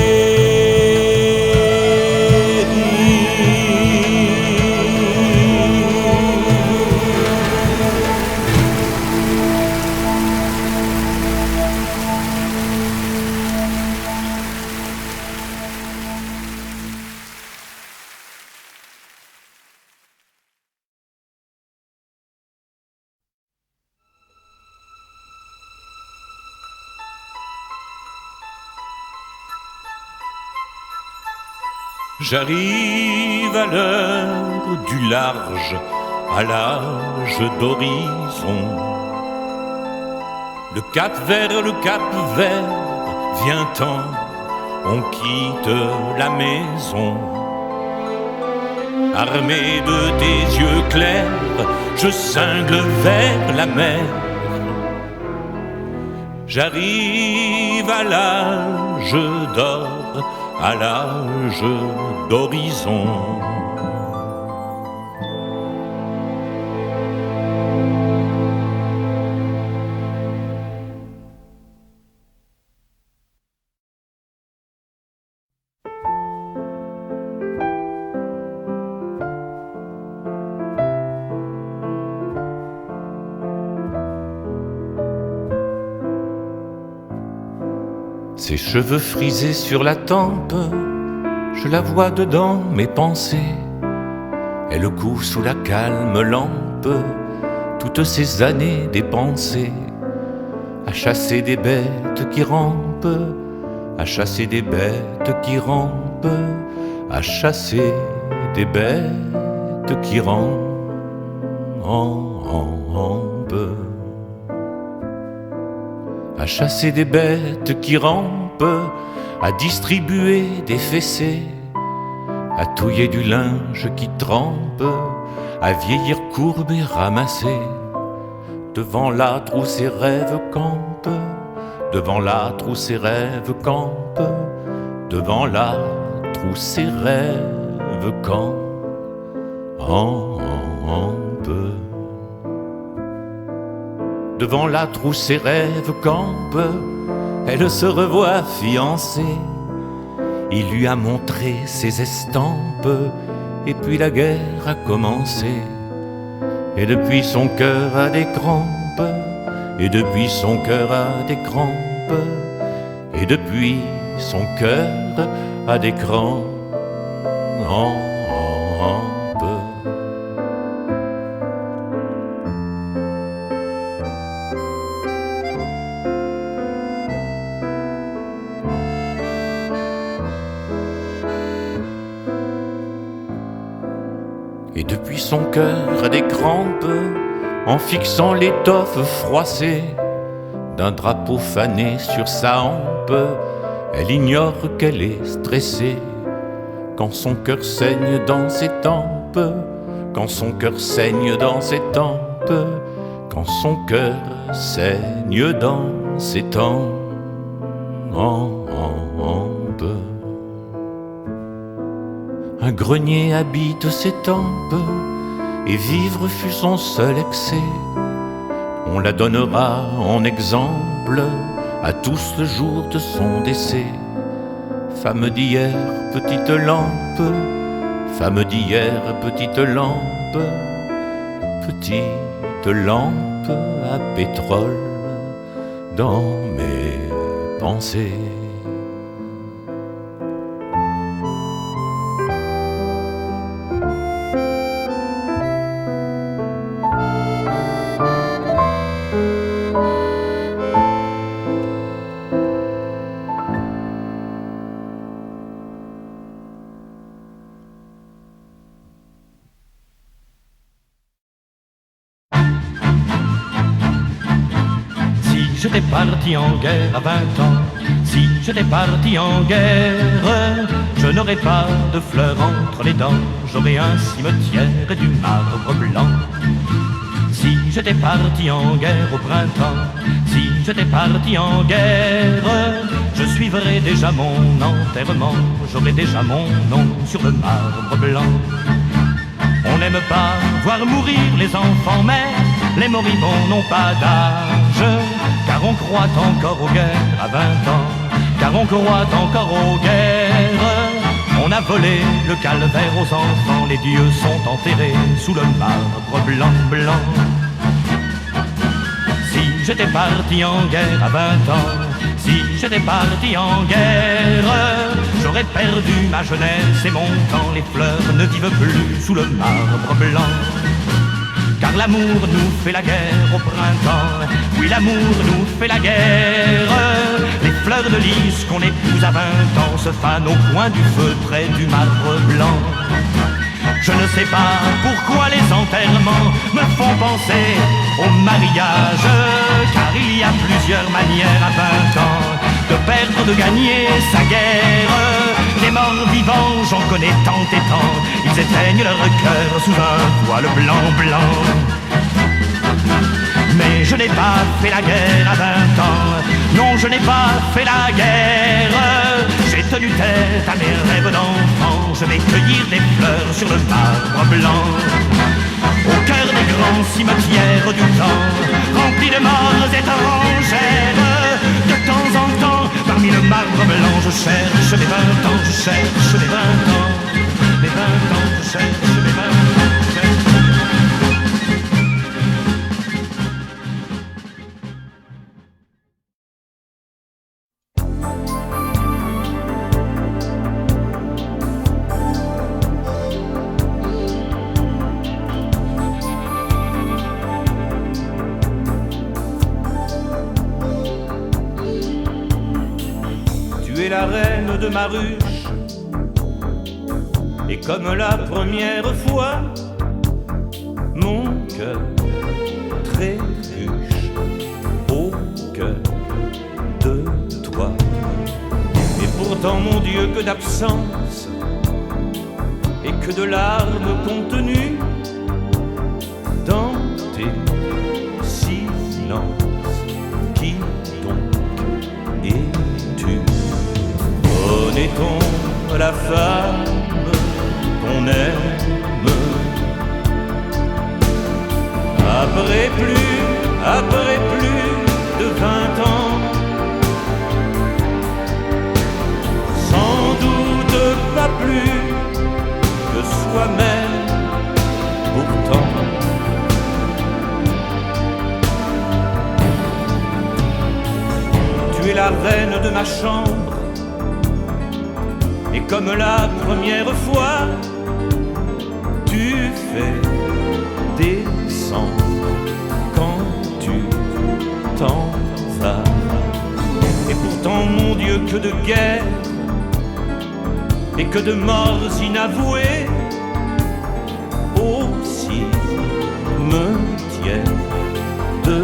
J'arrive à l'heure du large, à l'âge d'horizon. Le cap vers le cap vert, vient-en, on quitte la maison. Armé de tes yeux clairs, je cingle vers la mer. J'arrive à l'âge d'or, à l'âge d'horizon. Ses cheveux frisés sur la tempe, je la vois dedans mes pensées. Elle coud sous la calme lampe, toutes ces années dépensées à chasser des bêtes qui rampent, à chasser des bêtes qui rampent, à chasser des bêtes qui rampent. À chasser des bêtes qui rampent, à distribuer des fessées, à touiller du linge qui trempe, à vieillir courbe et ramassé. Devant l'âtre où ses rêves campent, devant l'âtre où ses rêves campent, devant l'âtre où ses rêves campent. Devant l'âtre où ses rêves campent, elle se revoit fiancée. Il lui a montré ses estampes, et puis la guerre a commencé. Et depuis son cœur a des crampes, et depuis son cœur a des crampes, et depuis son cœur a des crampes. Et depuis son cœur a des crampes en fixant l'étoffe froissée d'un drapeau fané sur sa hampe. Elle ignore qu'elle est stressée quand son cœur saigne dans ses tempes, quand son cœur saigne dans ses tempes, quand son cœur saigne dans ses tempes. Un grenier habite ses tempes, et vivre fut son seul excès. On la donnera en exemple à tous le jour de son décès. Femme d'hier, petite lampe, femme d'hier, petite lampe, petite lampe à pétrole dans mes pensées. J'étais parti en guerre à 20 ans, si j'étais parti en guerre, je n'aurais pas de fleurs entre les dents, j'aurais un cimetière et du marbre blanc. Si j'étais parti en guerre au printemps, si j'étais parti en guerre, je suivrais déjà mon enterrement, j'aurais déjà mon nom sur le marbre blanc. On n'aime pas voir mourir les enfants, mais les moribonds n'ont pas d'âge, car on croit encore aux guerres à 20 ans, car on croit encore aux guerres. On a volé le calvaire aux enfants, les dieux sont enterrés sous le marbre blanc, blanc. Si j'étais parti en guerre à 20 ans, si j'étais parti en guerre, j'aurais perdu ma jeunesse et mon temps, les fleurs ne vivent plus sous le marbre blanc. Car l'amour nous fait la guerre au printemps, oui l'amour nous fait la guerre. Les fleurs de lys qu'on épouse à 20 ans se fanent au coin du feu près du marbre blanc. Je ne sais pas pourquoi les enterrements me font penser au mariage, car il y a plusieurs manières à 20 ans de perdre, de gagner sa guerre. Les morts vivants, j'en connais tant et tant, ils éteignent leur cœur sous un voile blanc, blanc. Mais je n'ai pas fait la guerre à 20 ans, non je n'ai pas fait la guerre. J'ai tenu tête à mes rêves d'enfant, je vais cueillir des fleurs sur le marbre blanc. Au cœur des grands cimetières du temps, remplis de morts étrangères, de temps en temps, parmi le marbre blanc, je cherche les 20 ans, je cherche les 20 ans, les 20 ans, je cherche les 20 ans, je cherche. Tu es la reine de ma ruche, et comme la première fois, mon cœur trébuche au cœur de toi. Et pourtant, mon Dieu, que d'absence et que de larmes contenues dans tes silences. Qui donc es-tu? Connaît-on la femme qu'on aime? Après plus de 20 ans, sans doute pas plus que soi-même, pourtant. Tu es la reine de ma chambre, et comme la première fois, tu fais descendre quand tu t'en vas. Et pourtant, mon Dieu, que de guerre et que de morts inavouées aussi me tienne de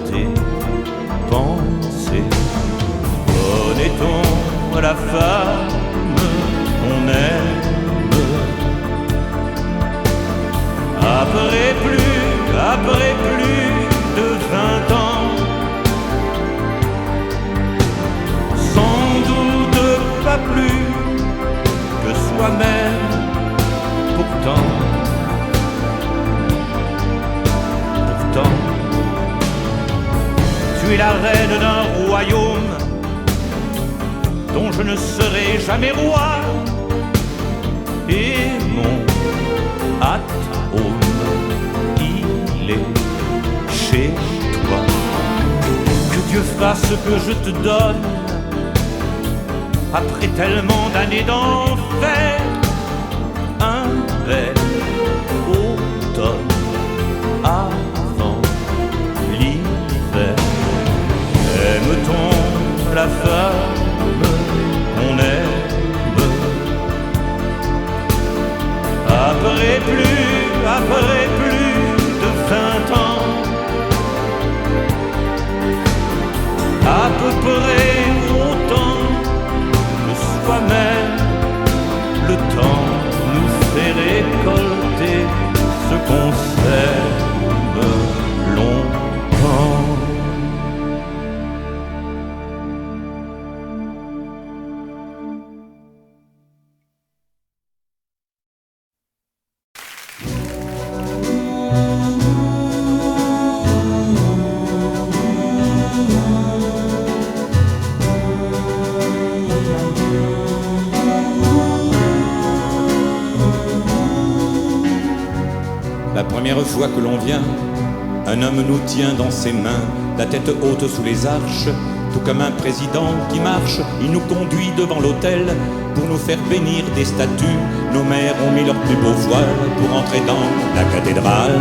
tes pensées. Connaît-on la femme qu'on aime? Après plus de 20 ans, sans doute pas plus que soi-même. Pourtant, tu es la reine d'un royaume dont je ne serai jamais roi, et mon atome, il est chez toi. Que Dieu fasse que je te donne, après tellement d'années d'enfer, un bel automne avant l'hiver. Aime-t-on la femme qu'on aime? Après plus de 20 ans, à peu près autant que soi-même, le temps nous fait récolter ce qu'on sème longtemps. La première fois que l'on vient, un homme nous tient dans ses mains, la tête haute sous les arches, tout comme un président qui marche. Il nous conduit devant l'autel pour nous faire bénir des statues. Nos mères ont mis leurs plus beaux voiles pour entrer dans la cathédrale.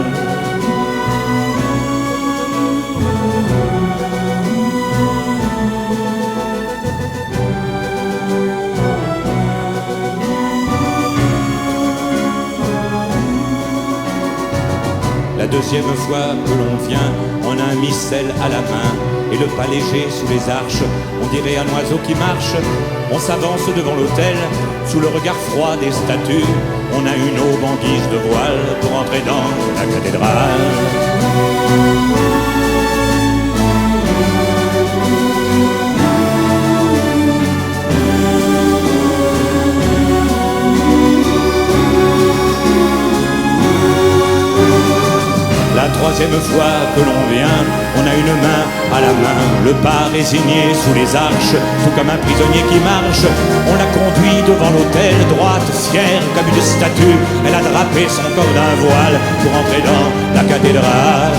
La deuxième fois que l'on vient, on a un missel à la main et le pas léger sous les arches. On dirait un oiseau qui marche. On s'avance devant l'autel sous le regard froid des statues. On a une aube en guise de voile pour entrer dans la cathédrale. La troisième fois que l'on vient, on a une main à la main, le pas résigné sous les arches, tout comme un prisonnier qui marche. On l'a conduit devant l'autel, droite, fière comme une statue. Elle a drapé son corps d'un voile pour entrer dans la cathédrale.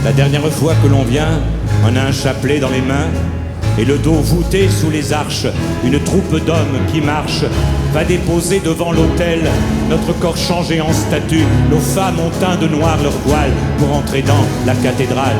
La dernière fois que l'on vient, on a un chapelet dans les mains et le dos voûté sous les arches. Une troupe d'hommes qui marche va déposer devant l'autel notre corps changé en statue. Nos femmes ont teint de noir leur voile pour entrer dans la cathédrale.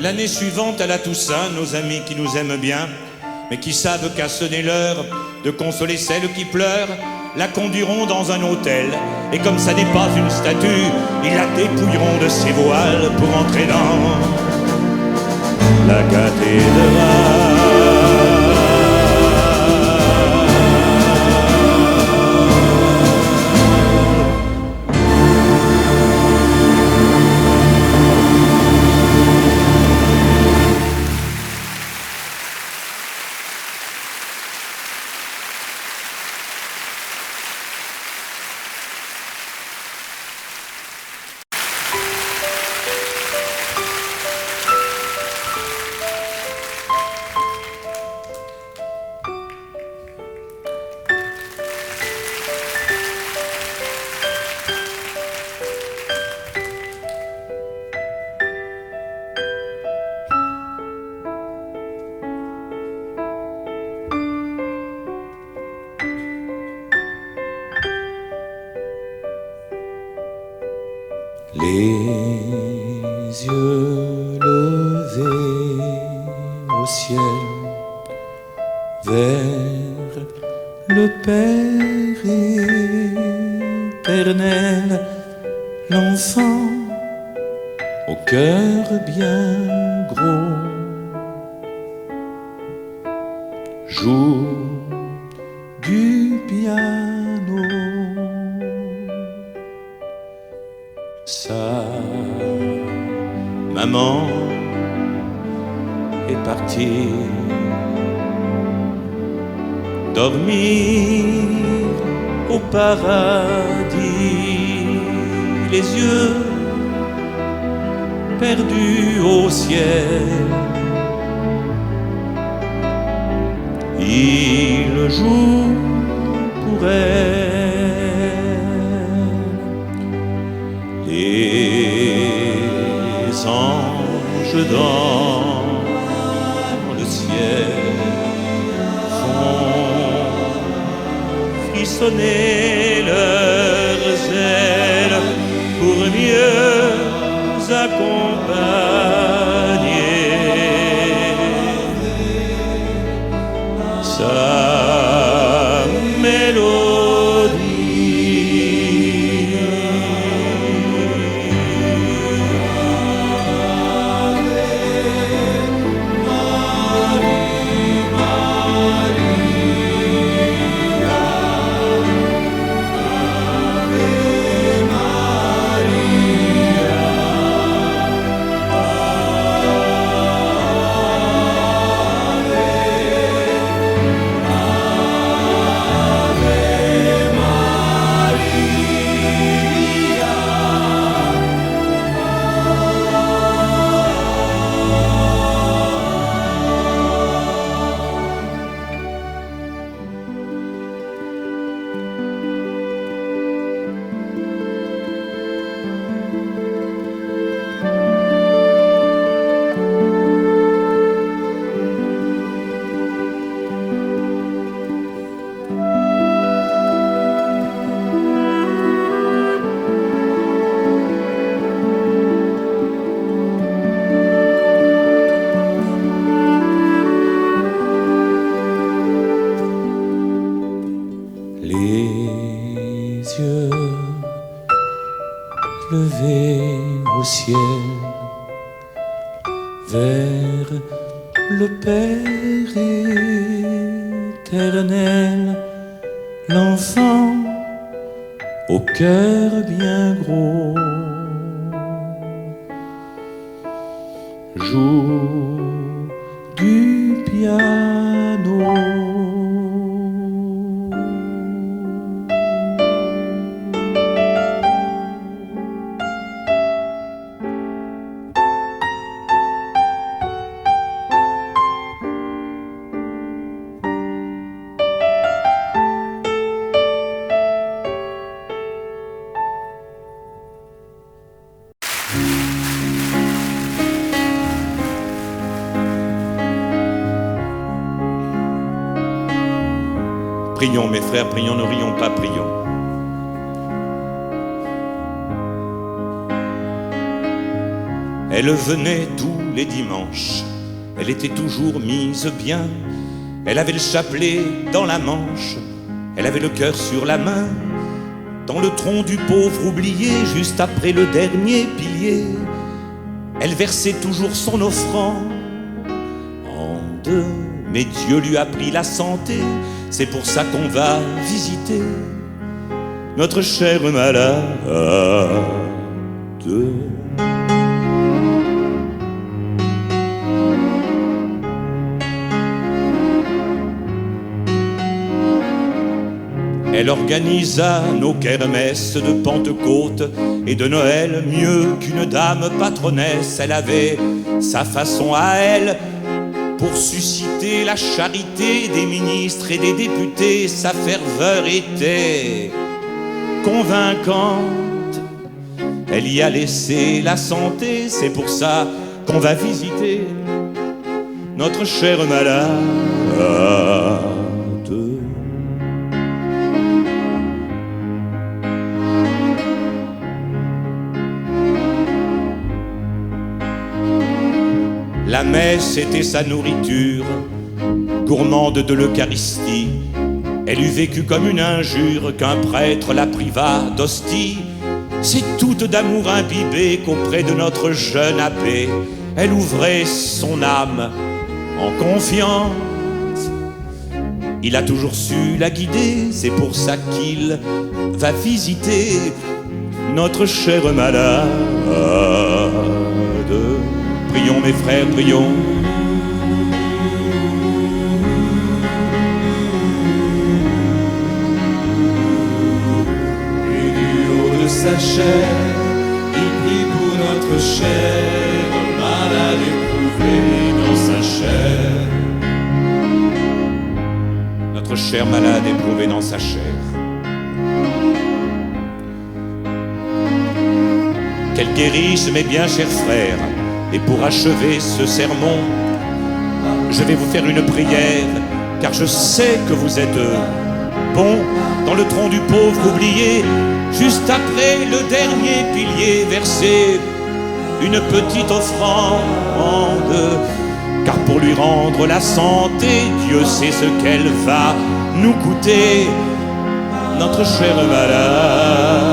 L'année suivante à la Toussaint, nos amis qui nous aiment bien, mais qui savent qu'a sonné l'heure de consoler celles qui pleurent, la conduiront dans un hôtel. Et comme ça n'est pas une statue, ils la dépouilleront de ses voiles pour entrer dans la cathédrale. yeux levés au ciel vers le Père éternel, l'enfant au cœur bien gros joue du piano. Sa maman est partie dormir au paradis, les yeux perdus au ciel. Il joue pour elle. Les anges dans le ciel font frissonner leurs ailes pour mieux accompagner sa mélodie. Levés au ciel vers le Père éternel, l'enfant au cœur bien gros joue du piano. Prions, mes frères, prions, ne rions pas, prions. Elle venait tous les dimanches, elle était toujours mise bien. Elle avait le chapelet dans la manche, elle avait le cœur sur la main. Dans le tronc du pauvre oublié, juste après le dernier pilier, elle versait toujours son offrande en deux. Mais Dieu lui a pris la santé, c'est pour ça qu'on va visiter notre chère malade. Elle organisa nos kermesses de Pentecôte et de Noël mieux qu'une dame patronnesse. Elle avait sa façon à elle pour susciter la charité des ministres et des députés. Sa ferveur était convaincante, elle y a laissé la santé. C'est pour ça qu'on va visiter notre chère malade. La messe était sa nourriture, gourmande de l'Eucharistie. Elle eût vécu comme une injure qu'un prêtre la priva d'hostie. C'est toute d'amour imbibée qu'auprès de notre jeune abbé, elle ouvrait son âme en confiance. Il a toujours su la guider, c'est pour ça qu'il va visiter notre chère malade. Prions mes frères, prions. Et du haut de sa chair, il prie pour notre chère malade éprouvée dans sa chair. Notre chère malade éprouvée dans sa chair. Qu'elle guérisse mes bien chers frères. Et pour achever ce sermon, je vais vous faire une prière, car je sais que vous êtes bons. Dans le tronc du pauvre oublié, juste après le dernier pilier, versez une petite offrande, car pour lui rendre la santé, Dieu sait ce qu'elle va nous coûter, notre chère malade.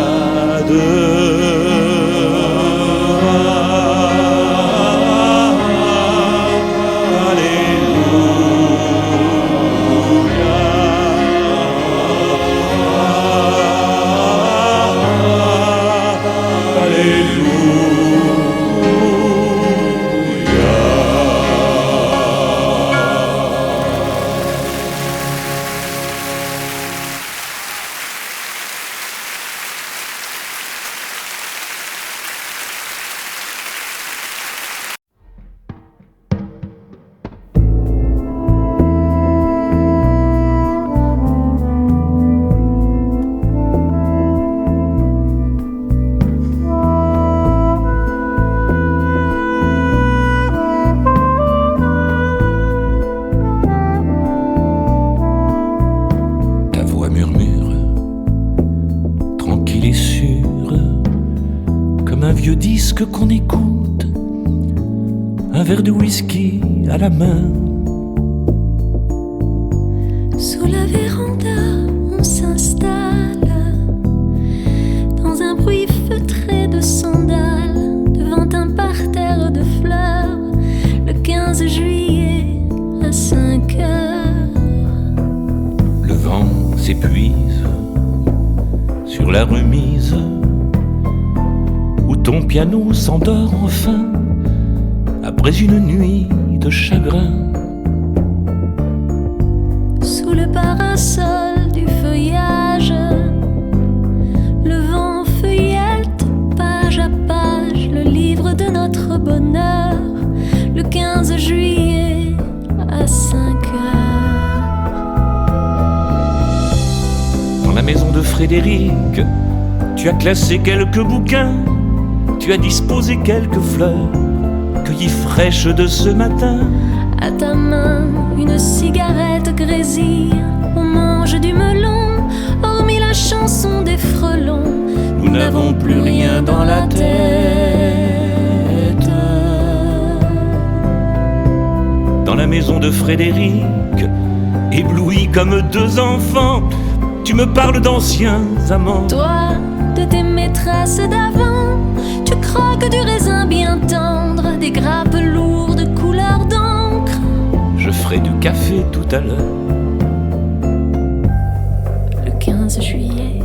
Qu'on écoute, un verre de whisky à la main. Sous la véranda, on s'installe dans un bruit feutré de sandales, devant un parterre de fleurs, le 15 juillet à 5 heures. Le vent s'épuise sur la remise où ton piano s'endort enfin après une nuit de chagrin. Sous le parasol du feuillage, le vent feuillette page à page le livre de notre bonheur, le 15 juillet à 5 heures. Dans la maison de Frédéric, tu as classé quelques bouquins, tu as disposé quelques fleurs, cueillies fraîches de ce matin. À ta main, une cigarette grésille, on mange du melon, hormis la chanson des frelons. Nous n'avons plus rien dans la tête. Dans la maison de Frédéric, ébloui comme deux enfants, tu me parles d'anciens amants. Toi, de tes maîtresses d'avant, tu croques du raisin bien tendre, des grappes lourdes couleur d'encre. Je ferai du café tout à l'heure. Le 15 juillet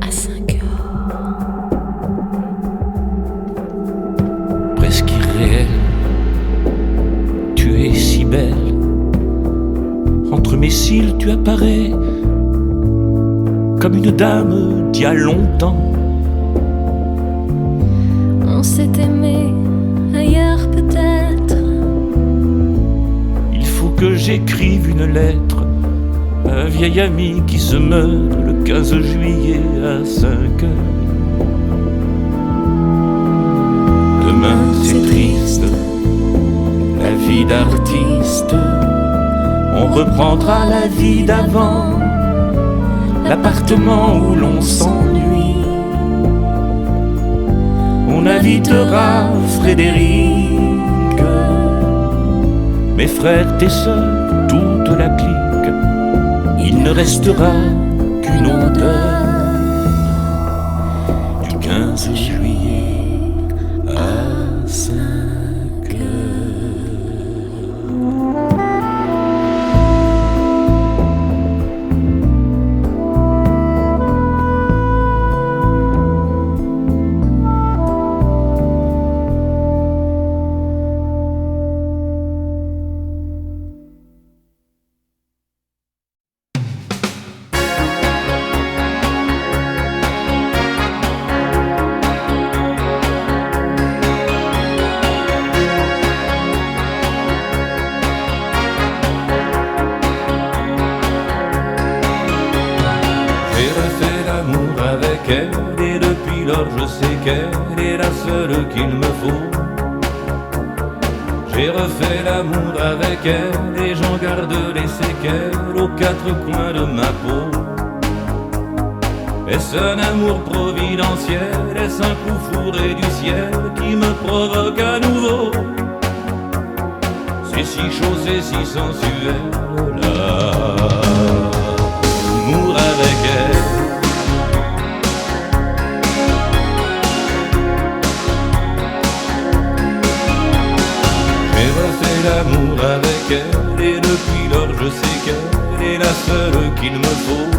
à 5 heures. Presque irréel, tu es si belle. Entre mes cils tu apparais comme une dame d'il y a longtemps. On s'est aimé ailleurs peut-être. Il faut que j'écrive une lettre à un vieil ami qui se meurt le 15 juillet à 5 heures. Demain c'est triste, la vie d'artiste. On reprendra la vie d'avant, l'appartement où l'on s'ennuie. On on invitera Frédéric, mes frères, tes sœurs, toute la clique. Il ne restera qu'une odeur du 15 juillet à 5 et depuis lors je sais qu'elle est la seule qu'il me faut. J'ai refait l'amour avec elle et j'en garde les séquelles aux quatre coins de ma peau. Est-ce un amour providentiel? Est-ce un coup fourré du ciel qui me provoque à nouveau? C'est si chaud, c'est si sensuel, l'amour avec elle. L'amour avec elle et depuis lors je sais qu'elle est la seule qu'il me faut.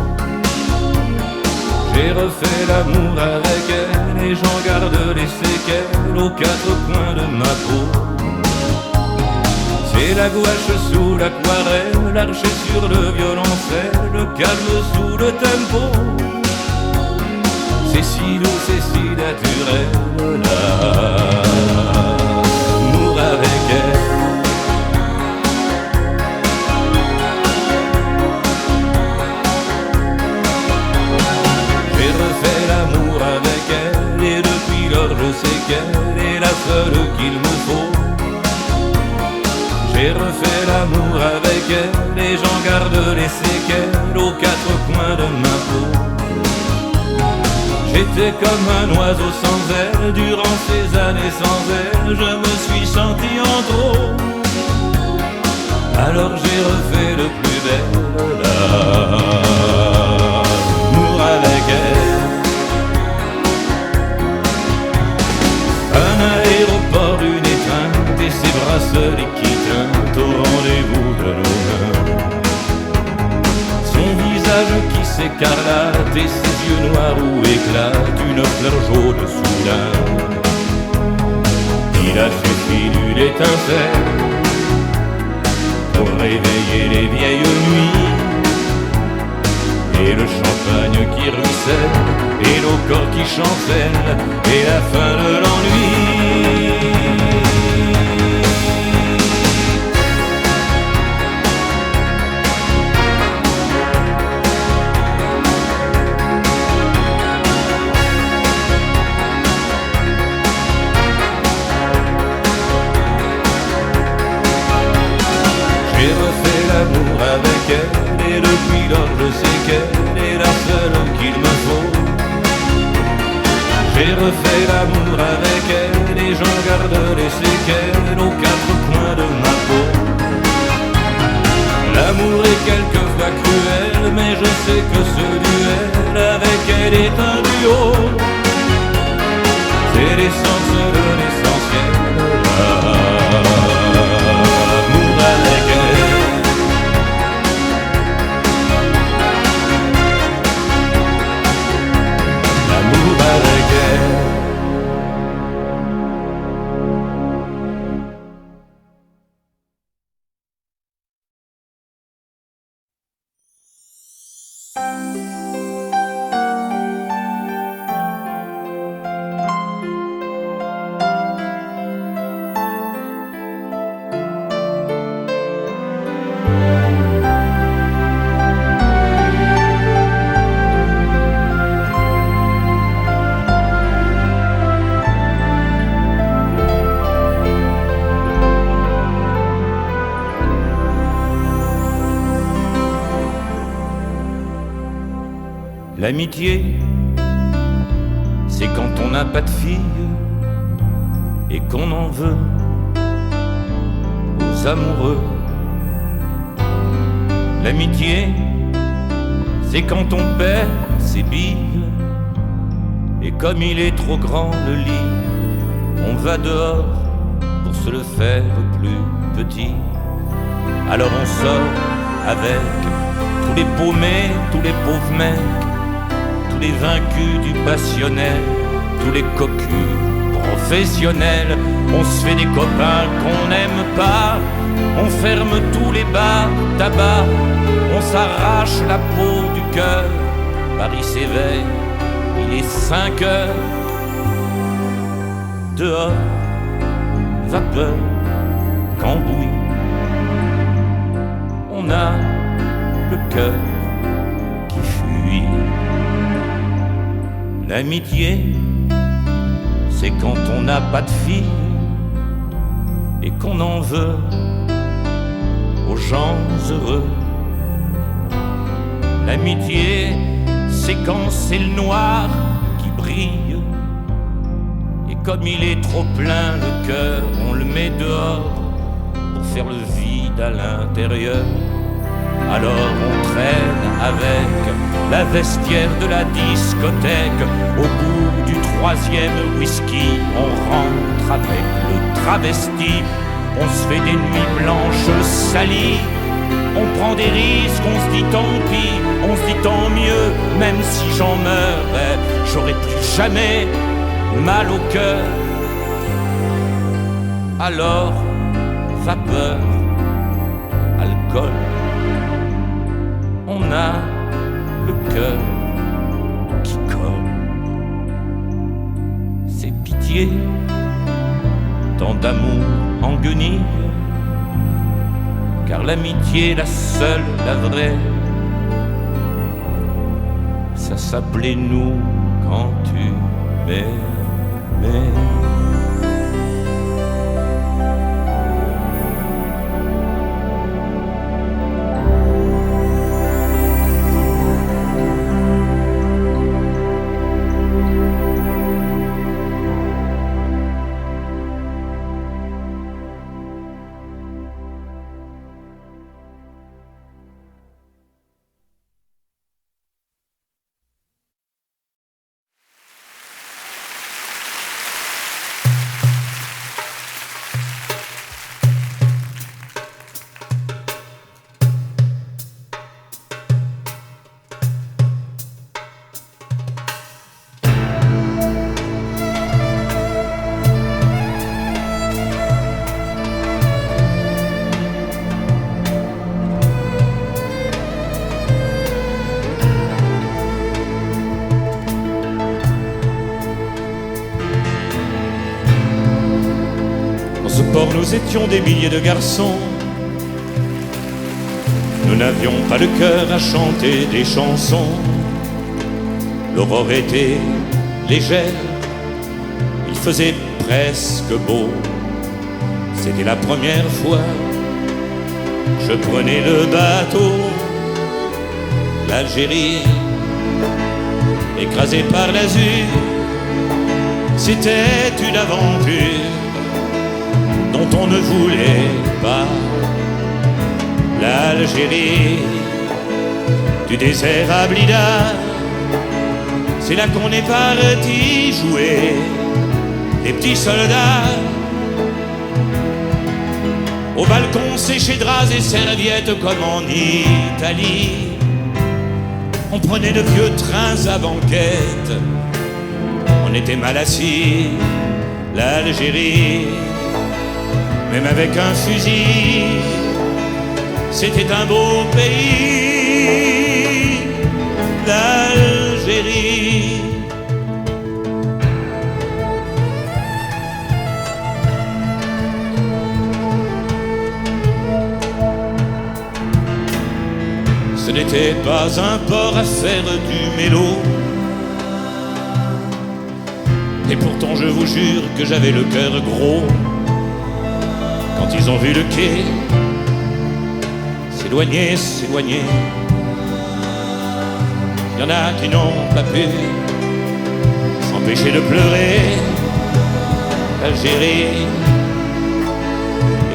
J'ai refait l'amour avec elle et j'en garde les séquelles aux quatre coins de ma peau. C'est la gouache sous l'aquarelle, l'archer sur le violoncelle, le calme sous le tempo. C'est si doux, c'est si naturel, l'amour avec elle. Je sais qu'elle est la seule qu'il me faut. J'ai refait l'amour avec elle et j'en garde les séquelles aux quatre coins de ma peau. J'étais comme un oiseau sans aile, durant ces années sans elle, je me suis senti en trop. Alors j'ai refait le plus bel l'amour avec elle. Un aéroport, une étreinte et ses bracelets qui teintent au rendez-vous de nos mains. Son visage qui s'écarlate et ses yeux noirs où éclate une fleur jaune sous l'âme. Il a suffi d'une étincelle pour réveiller les vieilles nuits, et le champagne qui ruisselle, et nos corps qui chancellent, et la fin de l'ennui. J'ai refait l'amour avec elle et depuis lors je sais qu'elle est la seule qu'il me faut. J'ai refait l'amour avec elle et j'en garde les séquelles aux quatre coins de ma peau. L'amour est quelquefois cruel, mais je sais que ce duel avec elle est un duo. C'est l'essence de l'essentiel, l'amour avec elle. L'amour avec elle. L'amitié, c'est quand on n'a pas de fille et qu'on en veut aux amoureux. L'amitié, c'est quand on perd ses billes, et comme il est trop grand le lit, on va dehors pour se le faire plus petit. Alors on sort avec tous les paumés, tous les pauvres mecs, tous les vaincus du passionnel, tous les cocus professionnels. On se fait des copains qu'on n'aime pas, on ferme tous les bars, tabac, on s'arrache la peau du cœur. Paris s'éveille, il est 5 heures. Dehors, vapeur, cambouis, on a le cœur qui fuit. L'amitié, c'est quand on n'a pas de fille et qu'on en veut aux gens heureux. L'amitié, c'est quand c'est le noir qui brille, et comme il est trop plein le cœur, on le met dehors pour faire le vide à l'intérieur. Alors on traîne avec la vestiaire de la discothèque. Au bout du 3e whisky, on rentre avec le travesti. On se fait des nuits blanches salies, on prend des risques, on se dit tant pis, on se dit tant mieux. Même si j'en meurs, j'aurai plus jamais mal au cœur. Alors, vapeur, alcool, on a le cœur qui colle. C'est pitié, tant d'amour en guenille, car l'amitié, la seule, la vraie, ça s'appelait nous quand tu m'aimais. Nous étions des milliers de garçons, nous n'avions pas le cœur à chanter des chansons. L'aurore était légère, il faisait presque beau. C'était la première fois que je prenais le bateau. L'Algérie, écrasée par l'azur, c'était une aventure dont on ne voulait pas. L'Algérie, du désert à Blida, c'est là qu'on est parti jouer les petits soldats. Au balcon séché draps et serviettes comme en Italie. On prenait de vieux trains à banquette, on était mal assis. L'Algérie, même avec un fusil, c'était un beau pays, l'Algérie. Ce n'était pas un port à faire du mélo, et pourtant je vous jure que j'avais le cœur gros. Quand ils ont vu le quai s'éloigner, s'éloigner, il y en a qui n'ont pas pu s'empêcher de pleurer. l'Algérie,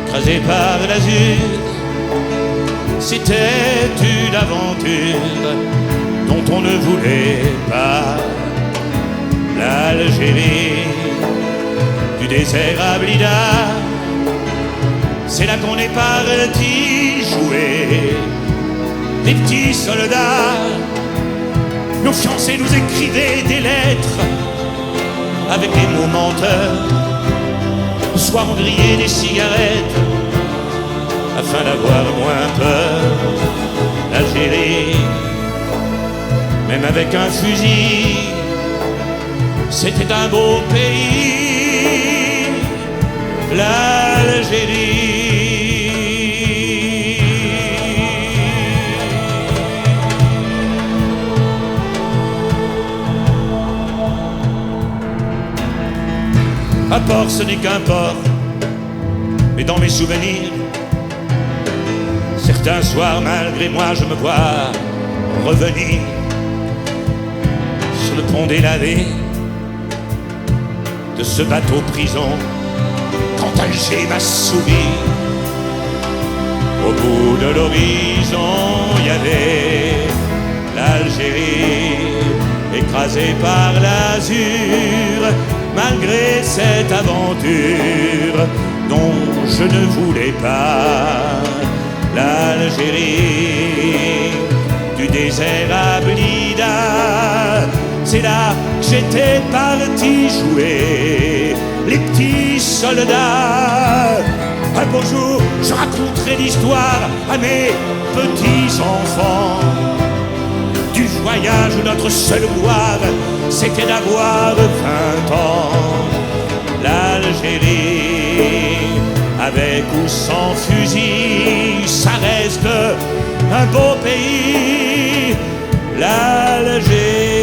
écrasée par l'azur. C'était une aventure dont on ne voulait pas. L'Algérie, du désert à Blida, c'est là qu'on est parti jouer. Les petits soldats, nos fiancés nous écrivaient des lettres avec des mots menteurs. Le soir on grillait des cigarettes afin d'avoir moins peur. L'Algérie, même avec un fusil, c'était un beau pays. L'Algérie. Un port, ce n'est qu'un port, mais dans mes souvenirs, certains soirs, malgré moi, je me vois revenir sur le pont délavé de ce bateau prison, quand Alger m'a souri. Au bout de l'horizon, il y avait l'Algérie, écrasée par l'azur, malgré cette aventure dont je ne voulais pas. L'Algérie, du désert à Blida, c'est là que j'étais parti jouer. Les petits soldats, un beau jour je raconterai l'histoire à mes petits-enfants du voyage où notre seule gloire c'était d'avoir 20 ans. L'Algérie, avec ou sans fusil, ça reste un beau pays. L'Algérie.